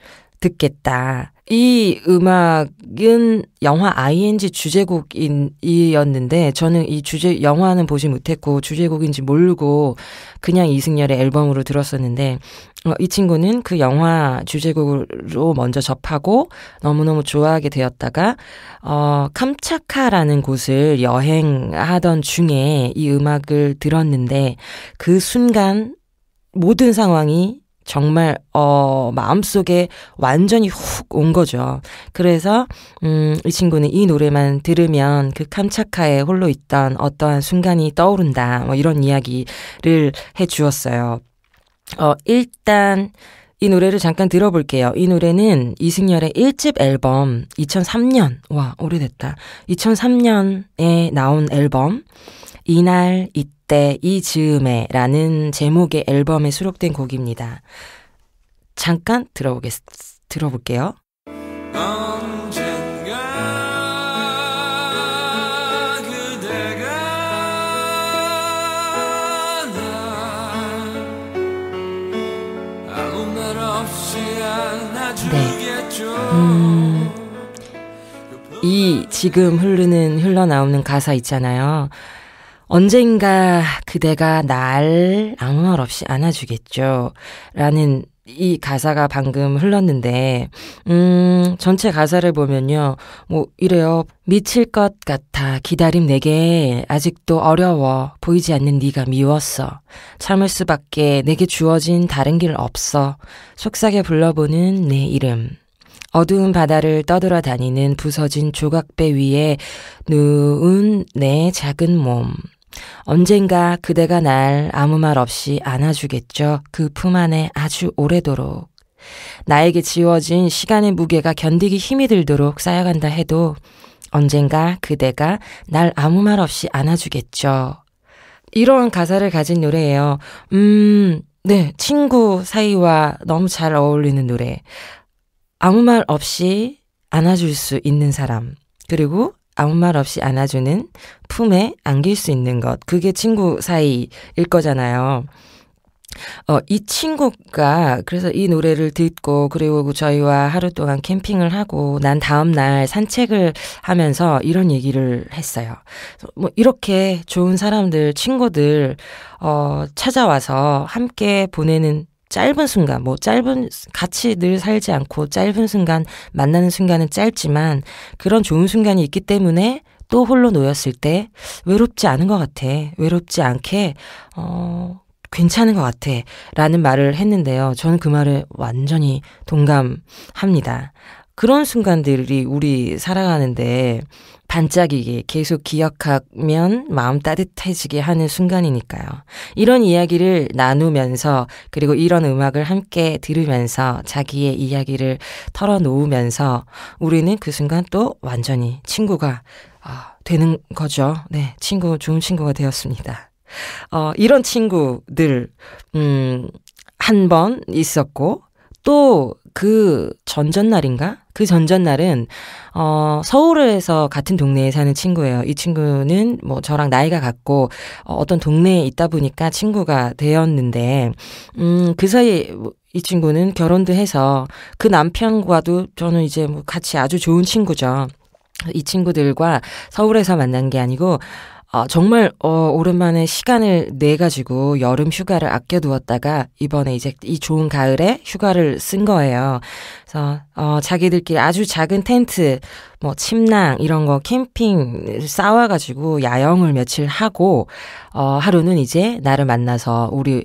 듣겠다. 이 음악은 영화 ING 주제곡이었는데 저는 이 영화는 보지 못했고 주제곡인지 모르고 그냥 이승열의 앨범으로 들었었는데 이 친구는 그 영화 주제곡으로 먼저 접하고 너무너무 좋아하게 되었다가 캄차카라는 곳을 여행하던 중에 이 음악을 들었는데 그 순간 모든 상황이 정말 마음속에 완전히 훅 온 거죠. 그래서 이 친구는 이 노래만 들으면 그 캄차카에 홀로 있던 어떠한 순간이 떠오른다. 뭐 이런 이야기를 해 주었어요. 일단 이 노래를 잠깐 들어볼게요. 이 노래는 이승열의 1집 앨범 2003년, 와 오래됐다. 2003년에 나온 앨범 이날 이때 이 즈음에라는 제목의 앨범에 수록된 곡입니다. 잠깐 들어볼게요. 네. 이 지금 흘러나오는 가사 있잖아요. 언젠가 그대가 날 아무 말 없이 안아주겠죠. 라는 이 가사가 방금 흘렀는데 전체 가사를 보면요. 뭐 이래요. 미칠 것 같아 기다림 내게 아직도 어려워 보이지 않는 네가 미웠어. 참을 수밖에 내게 주어진 다른 길 없어. 속삭여 불러보는 내 이름. 어두운 바다를 떠돌아 다니는 부서진 조각배 위에 누운 내 작은 몸. 언젠가 그대가 날 아무 말 없이 안아주겠죠. 그 품 안에 아주 오래도록. 나에게 지워진 시간의 무게가 견디기 힘이 들도록 쌓여간다 해도 언젠가 그대가 날 아무 말 없이 안아주겠죠. 이런 가사를 가진 노래예요. 네, 친구 사이와 너무 잘 어울리는 노래. 아무 말 없이 안아줄 수 있는 사람, 그리고 아무 말 없이 안아주는 품에 안길 수 있는 것, 그게 친구 사이일 거잖아요. 이 친구가 그래서 이 노래를 듣고 그리고 저희와 하루 동안 캠핑을 하고 난 다음 날 산책을 하면서 이런 얘기를 했어요. 뭐 이렇게 좋은 사람들, 친구들 찾아와서 함께 보내는 짧은 순간, 같이 늘 살지 않고 짧은 순간, 만나는 순간은 짧지만 그런 좋은 순간이 있기 때문에 또 홀로 놓였을 때 외롭지 않은 것 같아. 외롭지 않게, 괜찮은 것 같아. 라는 말을 했는데요. 저는 그 말에 완전히 동감합니다. 그런 순간들이 우리 살아가는데 반짝이게 계속 기억하면 마음 따뜻해지게 하는 순간이니까요. 이런 이야기를 나누면서 그리고 이런 음악을 함께 들으면서 자기의 이야기를 털어놓으면서 우리는 그 순간 또 완전히 친구가 되는 거죠. 네, 좋은 친구가 되었습니다. 이런 친구들 한 번 있었고 또 그 전전날인가? 그 전전날은 서울에서 같은 동네에 사는 친구예요. 이 친구는 뭐 저랑 나이가 같고 어떤 동네에 있다 보니까 친구가 되었는데 그 사이에 이 친구는 결혼도 해서 그 남편과도 저는 이제 뭐 같이 아주 좋은 친구죠. 이 친구들과 서울에서 만난 게 아니고 정말 오랜만에 시간을 내 가지고 여름 휴가를 아껴두었다가 이번에 이제 이 좋은 가을에 휴가를 쓴 거예요. 그래서 자기들끼리 아주 작은 텐트, 뭐 침낭 이런 거 캠핑 싸워 가지고 야영을 며칠 하고 하루는 이제 나를 만나서 우리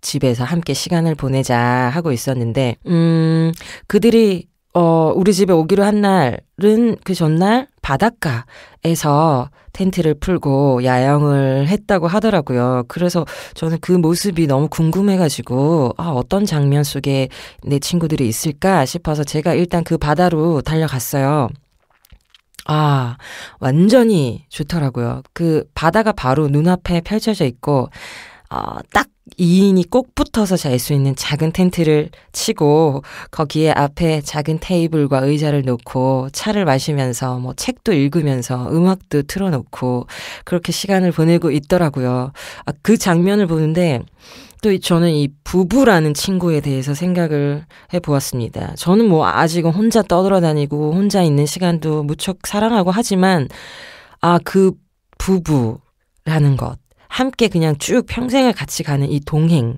집에서 함께 시간을 보내자 하고 있었는데 그들이 우리 집에 오기로 한 날은 그 전날 바닷가에서 텐트를 풀고 야영을 했다고 하더라고요. 그래서 저는 그 모습이 너무 궁금해가지고 어떤 장면 속에 내 친구들이 있을까 싶어서 제가 일단 그 바다로 달려갔어요. 완전히 좋더라고요. 그 바다가 바로 눈앞에 펼쳐져 있고 딱 2인이 꼭 붙어서 잘 수 있는 작은 텐트를 치고 거기에 앞에 작은 테이블과 의자를 놓고 차를 마시면서 뭐 책도 읽으면서 음악도 틀어놓고 그렇게 시간을 보내고 있더라고요. 그 장면을 보는데 또 저는 이 부부라는 친구에 대해서 생각을 해보았습니다. 저는 뭐 아직은 혼자 떠돌아다니고 혼자 있는 시간도 무척 사랑하고 하지만 그 부부라는 것, 함께 그냥 쭉 평생을 같이 가는 이 동행,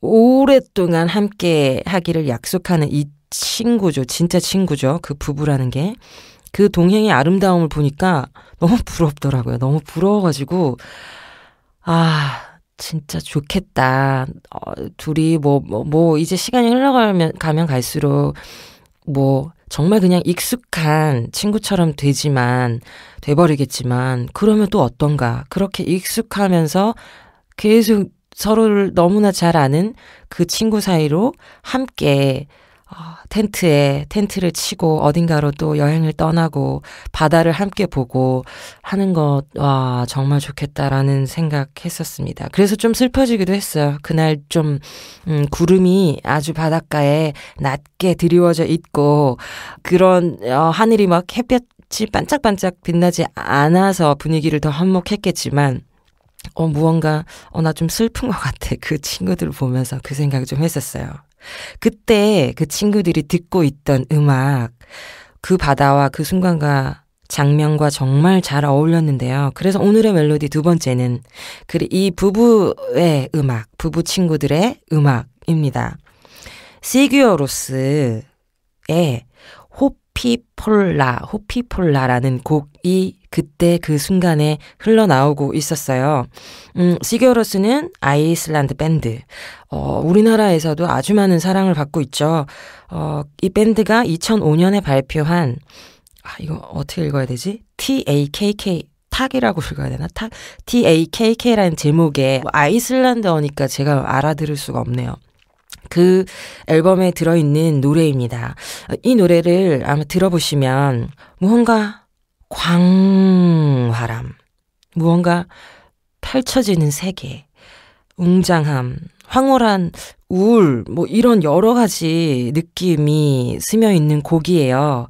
오랫동안 함께 하기를 약속하는 이 친구죠. 진짜 친구죠. 그 부부라는 게. 그 동행의 아름다움을 보니까 너무 부럽더라고요. 너무 부러워가지고 진짜 좋겠다. 둘이 이제 시간이 가면 갈수록 정말 그냥 익숙한 친구처럼 돼버리겠지만, 그러면 또 어떤가. 그렇게 익숙하면서 계속 서로를 너무나 잘 아는 그 친구 사이로 함께 텐트를 치고 어딘가로 또 여행을 떠나고 바다를 함께 보고 하는 것, 정말 좋겠다라는 생각했었습니다. 그래서 좀 슬퍼지기도 했어요. 그날 좀 구름이 아주 바닷가에 낮게 드리워져 있고 그런 하늘이 막 햇볕이 반짝반짝 빛나지 않아서 분위기를 더 한몫했겠지만 무언가 나 좀 슬픈 것 같아. 그 친구들을 보면서 그 생각을 좀 했었어요. 그때 그 친구들이 듣고 있던 음악, 그 바다와 그 순간과 장면과 정말 잘 어울렸는데요. 그래서 오늘의 멜로디 두 번째는 이 부부의 음악, 부부 친구들의 음악입니다. 시규어로스의 호피폴라라는 곡이 그때 그 순간에 흘러나오고 있었어요. 시규어로스는 아이슬란드 밴드. 우리나라에서도 아주 많은 사랑을 받고 있죠. 이 밴드가 2005년에 발표한, 이거 어떻게 읽어야 되지? TAKK, 탁이라고 읽어야 되나? TAKK라는 제목의 아이슬란드어니까 제가 알아들을 수가 없네요. 그 앨범에 들어있는 노래입니다. 이 노래를 아마 들어보시면 무언가 광활함, 무언가 펼쳐지는 세계, 웅장함, 황홀한 우울, 뭐 이런 여러 가지 느낌이 스며 있는 곡이에요.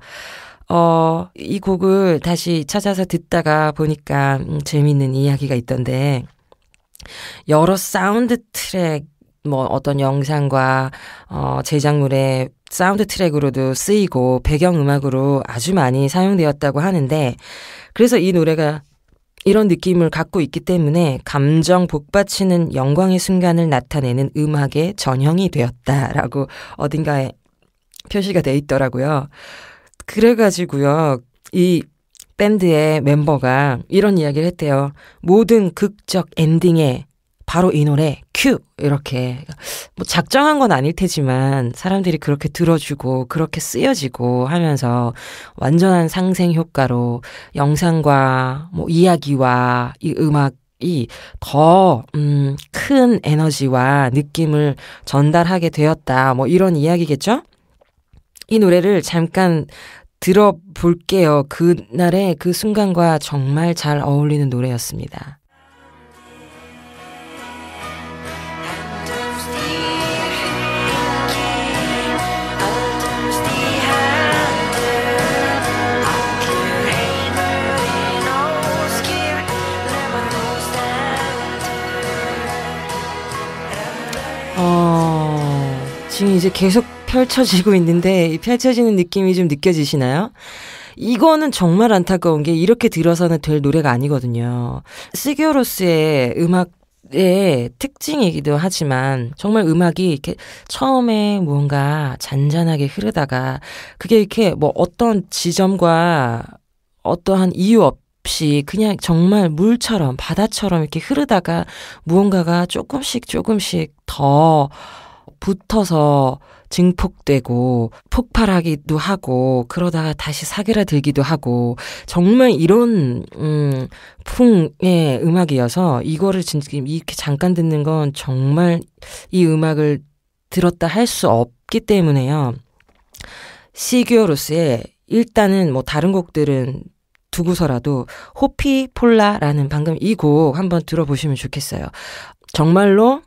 이 곡을 다시 찾아서 듣다가 보니까 재미있는 이야기가 있던데, 여러 사운드 트랙, 뭐 어떤 영상과 제작물의 사운드 트랙으로도 쓰이고 배경음악으로 아주 많이 사용되었다고 하는데, 그래서 이 노래가 이런 느낌을 갖고 있기 때문에 감정 복받치는 영광의 순간을 나타내는 음악의 전형이 되었다라고 어딘가에 표시가 돼 있더라고요. 그래가지고요, 이 밴드의 멤버가 이런 이야기를 했대요. 모든 극적 엔딩에 바로 이 노래 큐, 이렇게 뭐 작정한 건 아닐 테지만 사람들이 그렇게 들어주고 그렇게 쓰여지고 하면서 완전한 상생 효과로 영상과 뭐 이야기와 이 음악이 더 큰 에너지와 느낌을 전달하게 되었다, 뭐 이런 이야기겠죠? 이 노래를 잠깐 들어볼게요. 그날의 그 순간과 정말 잘 어울리는 노래였습니다. 지금 이제 계속 펼쳐지고 있는데 이 펼쳐지는 느낌이 좀 느껴지시나요? 이거는 정말 안타까운 게 이렇게 들어서는 될 노래가 아니거든요. 시규어로스의 음악의 특징이기도 하지만 정말 음악이 이렇게 처음에 무언가 잔잔하게 흐르다가 그게 이렇게 뭐 어떤 지점과 어떠한 이유 없이 그냥 정말 물처럼 바다처럼 이렇게 흐르다가 무언가가 조금씩 더 붙어서 증폭되고 폭발하기도 하고 그러다가 다시 사그라들기도 하고 정말 이런 풍의 음악이어서 이거를 지금 이렇게 잠깐 듣는 건 정말 이 음악을 들었다 할 수 없기 때문에요. 시규어로스의 일단은 뭐 다른 곡들은 두고서라도 호피폴라라는 방금 이 곡 한번 들어보시면 좋겠어요. 정말로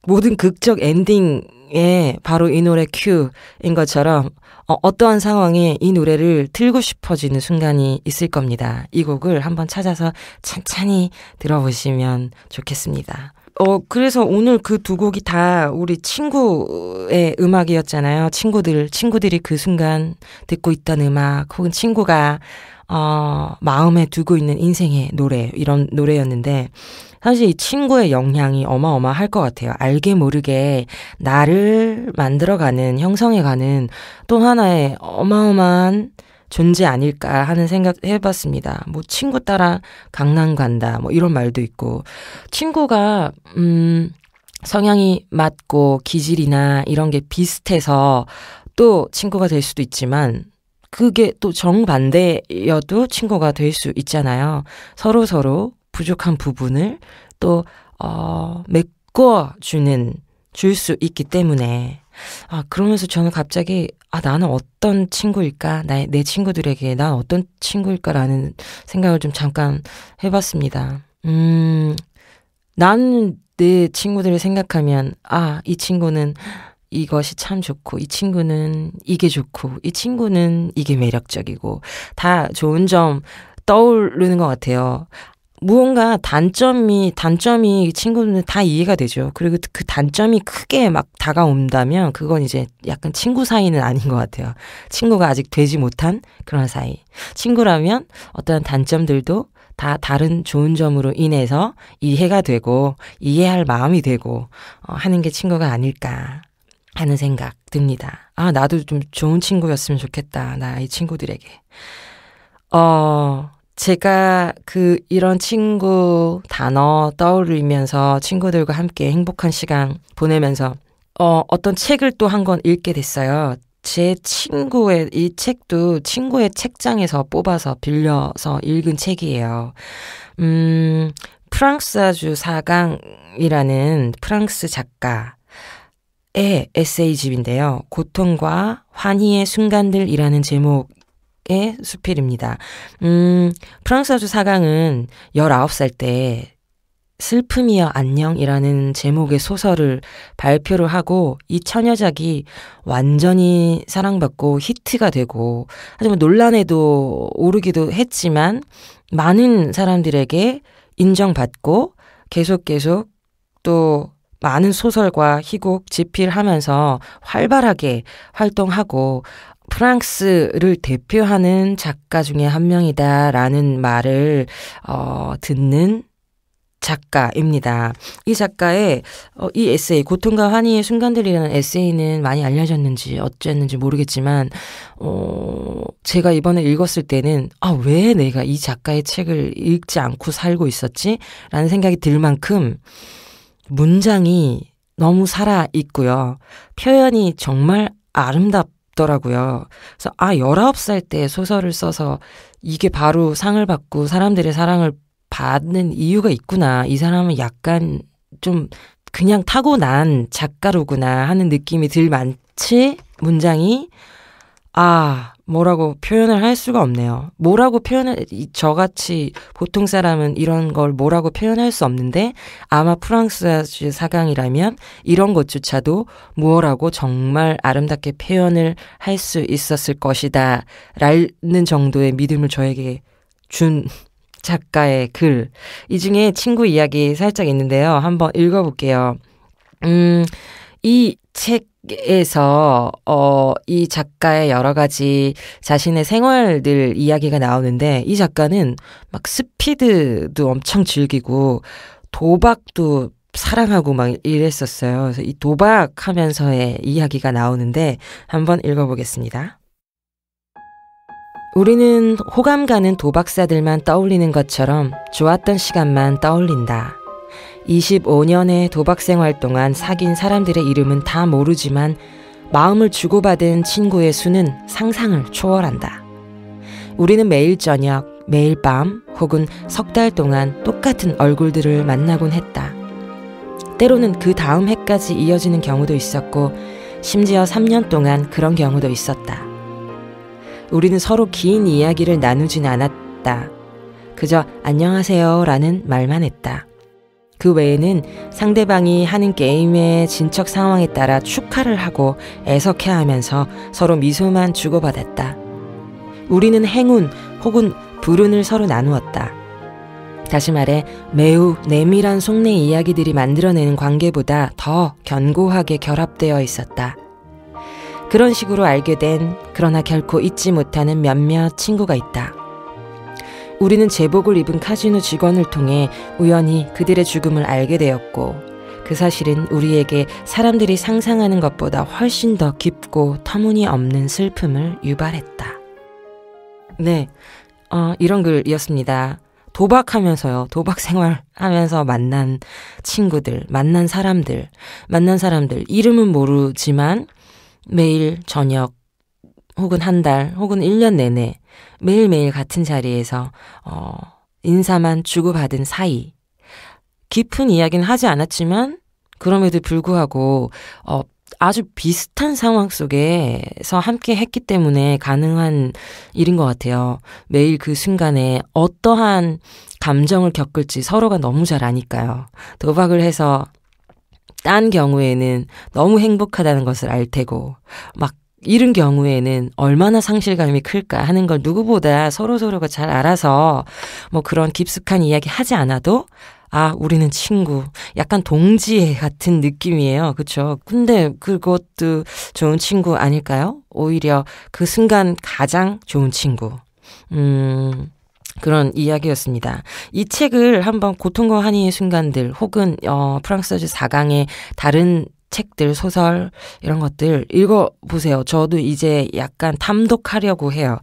모든 극적 엔딩에 바로 이 노래 큐인 것처럼 어떠한 상황에 이 노래를 틀고 싶어지는 순간이 있을 겁니다. 이 곡을 한번 찾아서 찬찬히 들어보시면 좋겠습니다. 그래서 오늘 그 두 곡이 다 우리 친구의 음악이었잖아요. 친구들이 그 순간 듣고 있던 음악, 혹은 친구가 마음에 두고 있는 인생의 노래, 이런 노래였는데, 사실 이 친구의 영향이 어마어마할 것 같아요. 알게 모르게 나를 만들어가는, 형성해가는 또 하나의 어마어마한 존재 아닐까 하는 생각 해봤습니다. 뭐 친구 따라 강남 간다, 뭐 이런 말도 있고, 친구가 성향이 맞고 기질이나 이런 게 비슷해서 또 친구가 될 수도 있지만, 그게 또 정반대여도 친구가 될 수 있잖아요. 서로 부족한 부분을 또 메꿔주는, 줄 수 있기 때문에. 그러면서 저는 갑자기 나는 어떤 친구일까? 내 친구들에게 난 어떤 친구일까라는 생각을 좀 잠깐 해봤습니다. 나는 내 친구들을 생각하면 이 친구는 이것이 참 좋고, 이 친구는 이게 좋고, 이 친구는 이게 매력적이고, 다 좋은 점 떠오르는 것 같아요. 무언가 단점이 친구는 다 이해가 되죠. 그리고 그 단점이 크게 막 다가온다면 그건 이제 약간 친구 사이는 아닌 것 같아요. 친구가 아직 되지 못한 그런 사이. 친구라면 어떠한 단점들도 다 다른 좋은 점으로 인해서 이해가 되고 이해할 마음이 되고 하는 게 친구가 아닐까. 하는 생각 듭니다. 아, 나도 좀 좋은 친구였으면 좋겠다. 나 이 친구들에게. 제가 이런 친구 단어 떠올리면서 친구들과 함께 행복한 시간 보내면서 어떤 책을 또 한 권 읽게 됐어요. 제 이 책도 친구의 책장에서 뽑아서 빌려서 읽은 책이에요. 프랑스아주 사강이라는 프랑스 작가의 에세이집인데요. 고통과 환희의 순간들이라는 제목의 수필입니다. 프랑스아주 사강은 19살 때 슬픔이여 안녕이라는 제목의 소설을 발표를 하고 이 처녀작이 완전히 사랑받고 히트가 되고 하지만 논란에도 오르기도 했지만 많은 사람들에게 인정받고 계속 또 많은 소설과 희곡 집필하면서 활발하게 활동하고 프랑스를 대표하는 작가 중에 한 명이다라는 말을 듣는 작가입니다. 이 작가의 이 에세이 고통과 환희의 순간들이라는 에세이는 많이 알려졌는지 어쨌는지 모르겠지만 제가 이번에 읽었을 때는 왜 내가 이 작가의 책을 읽지 않고 살고 있었지? 라는 생각이 들 만큼 문장이 너무 살아있고요. 표현이 정말 아름답더라고요. 그래서 19살 때 소설을 써서 이게 바로 상을 받고 사람들의 사랑을 받는 이유가 있구나. 이 사람은 약간 좀 그냥 타고난 작가로구나 하는 느낌이 들 만치 문장이 뭐라고 표현을 할 수가 없네요. 저같이 보통 사람은 이런 걸 뭐라고 표현할 수 없는데 아마 프랑스아주 사강이라면 이런 것조차도 무엇라고 정말 아름답게 표현을 할 수 있었을 것이다 라는 정도의 믿음을 저에게 준 작가의 글. 이 중에 친구 이야기 살짝 있는데요. 한번 읽어볼게요. 이 책에서 이 작가의 여러 가지 자신의 생활들 이야기가 나오는데 이 작가는 막 스피드도 엄청 즐기고 도박도 사랑하고 막 이랬었어요. 그래서 이 도박하면서의 이야기가 나오는데 한번 읽어보겠습니다. 우리는 호감 가는 도박사들만 떠올리는 것처럼 좋았던 시간만 떠올린다. 25년의 도박 생활 동안 사귄 사람들의 이름은 다 모르지만 마음을 주고받은 친구의 수는 상상을 초월한다. 우리는 매일 저녁, 매일 밤 혹은 석 달 동안 똑같은 얼굴들을 만나곤 했다. 때로는 그 다음 해까지 이어지는 경우도 있었고 심지어 3년 동안 그런 경우도 있었다. 우리는 서로 긴 이야기를 나누진 않았다. 그저 안녕하세요 라는 말만 했다. 그 외에는 상대방이 하는 게임의 진척 상황에 따라 축하를 하고 애석해 하면서 서로 미소만 주고받았다. 우리는 행운 혹은 불운을 서로 나누었다. 다시 말해 매우 내밀한 속내 이야기들이 만들어내는 관계보다 더 견고하게 결합되어 있었다. 그런 식으로 알게 된 그러나 결코 잊지 못하는 몇몇 친구가 있다. 우리는 제복을 입은 카지노 직원을 통해 우연히 그들의 죽음을 알게 되었고 그 사실은 우리에게 사람들이 상상하는 것보다 훨씬 더 깊고 터무니없는 슬픔을 유발했다. 네, 이런 글이었습니다. 도박하면서요. 도박 생활하면서 만난 친구들, 만난 사람들 이름은 모르지만 매일 저녁 혹은 한 달 혹은 1년 내내 매일매일 같은 자리에서 인사만 주고받은 사이. 깊은 이야기는 하지 않았지만 그럼에도 불구하고 아주 비슷한 상황 속에서 함께 했기 때문에 가능한 일인 것 같아요. 매일 그 순간에 어떠한 감정을 겪을지 서로가 너무 잘 아니까요. 도박을 해서 딴 경우에는 너무 행복하다는 것을 알 테고 막 이런 경우에는 얼마나 상실감이 클까 하는 걸 누구보다 서로가 잘 알아서 뭐 그런 깊숙한 이야기 하지 않아도 우리는 친구, 약간 동지애 같은 느낌이에요. 그렇죠? 근데 그것도 좋은 친구 아닐까요? 오히려 그 순간 가장 좋은 친구. 그런 이야기였습니다. 이 책을 한번 고통과 환희의 순간들 혹은 프랑스아주 4강의 다른 책들, 소설 이런 것들 읽어보세요. 저도 이제 약간 탐독하려고 해요.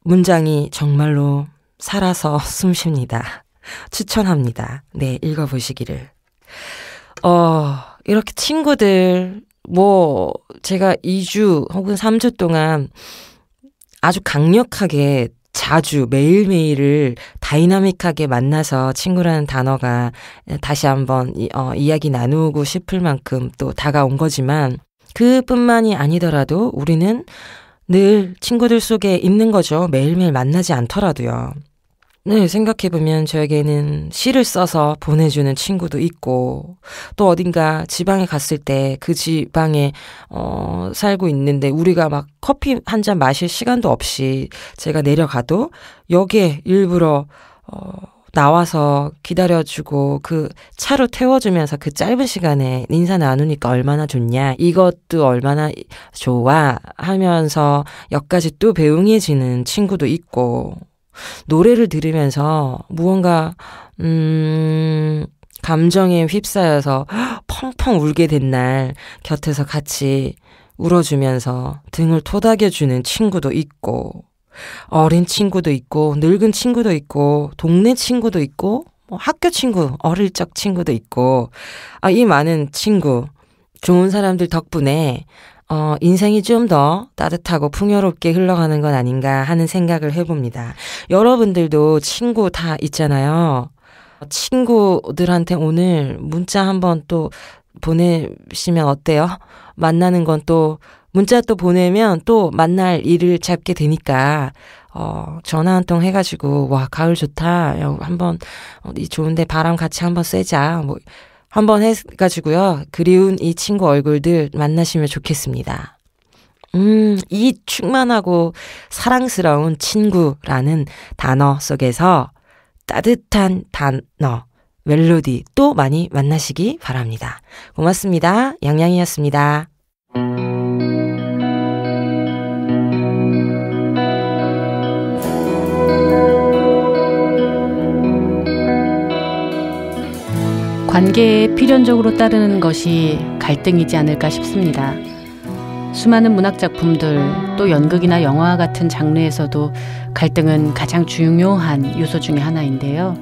문장이 정말로 살아서 숨쉽니다. 추천합니다. 네, 읽어보시기를. 이렇게 친구들, 제가 2주 혹은 3주 동안 아주 강력하게 자주 매일매일을 다이나믹하게 만나서 친구라는 단어가 다시 한번 이야기 나누고 싶을 만큼 또 다가온 거지만 그뿐만이 아니더라도 우리는 늘 친구들 속에 있는 거죠. 매일매일 만나지 않더라도요. 네, 생각해보면 저에게는 시를 써서 보내주는 친구도 있고 또 어딘가 지방에 갔을 때 그 지방에 살고 있는데 우리가 막 커피 한 잔 마실 시간도 없이 제가 내려가도 여기에 일부러 나와서 기다려주고 그 차로 태워주면서 그 짧은 시간에 인사 나누니까 얼마나 좋냐, 이것도 얼마나 좋아 하면서 역까지 또 배웅해지는 친구도 있고, 노래를 들으면서 무언가 감정에 휩싸여서 펑펑 울게 된 날 곁에서 같이 울어주면서 등을 토닥여주는 친구도 있고, 어린 친구도 있고 늙은 친구도 있고 동네 친구도 있고 학교 친구, 어릴 적 친구도 있고, 이 많은 친구, 좋은 사람들 덕분에 인생이 좀 더 따뜻하고 풍요롭게 흘러가는 건 아닌가 하는 생각을 해봅니다. 여러분들도 친구 다 있잖아요. 친구들한테 오늘 문자 한번 또 보내시면 어때요? 만나는 건 또 문자 또 보내면 또 만날 일을 잡게 되니까 전화 한 통 해가지고 와 가을 좋다, 한번 이 좋은데 바람 같이 한번 쐬자, 한번 해가지고요. 그리운 이 친구 얼굴들 만나시면 좋겠습니다. 이 충만하고 사랑스러운 친구라는 단어 속에서 따뜻한 단어, 멜로디 또 많이 만나시기 바랍니다. 고맙습니다. 양양이었습니다. 관계에 필연적으로 따르는 것이 갈등이지 않을까 싶습니다. 수많은 문학작품들, 또 연극이나 영화 같은 장르에서도 갈등은 가장 중요한 요소 중에 하나인데요.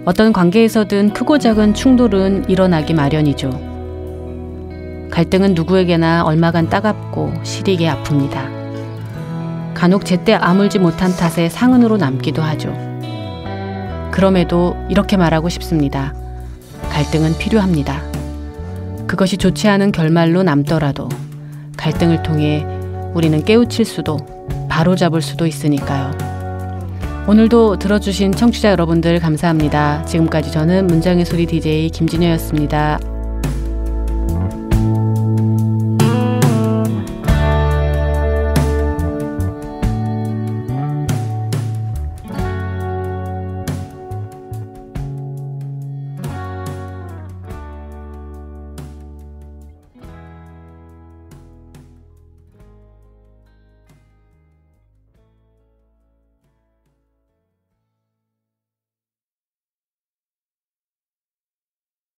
어떤 관계에서든 크고 작은 충돌은 일어나기 마련이죠. 갈등은 누구에게나 얼마간 따갑고 시리게 아픕니다. 간혹 제때 아물지 못한 탓에 상흔으로 남기도 하죠. 그럼에도 이렇게 말하고 싶습니다. 갈등은 필요합니다. 그것이 좋지 않은 결말로 남더라도 갈등을 통해 우리는 깨우칠 수도 바로잡을 수도 있으니까요. 오늘도 들어주신 청취자 여러분들 감사합니다. 지금까지 저는 문장의 소리 DJ 김진효였습니다.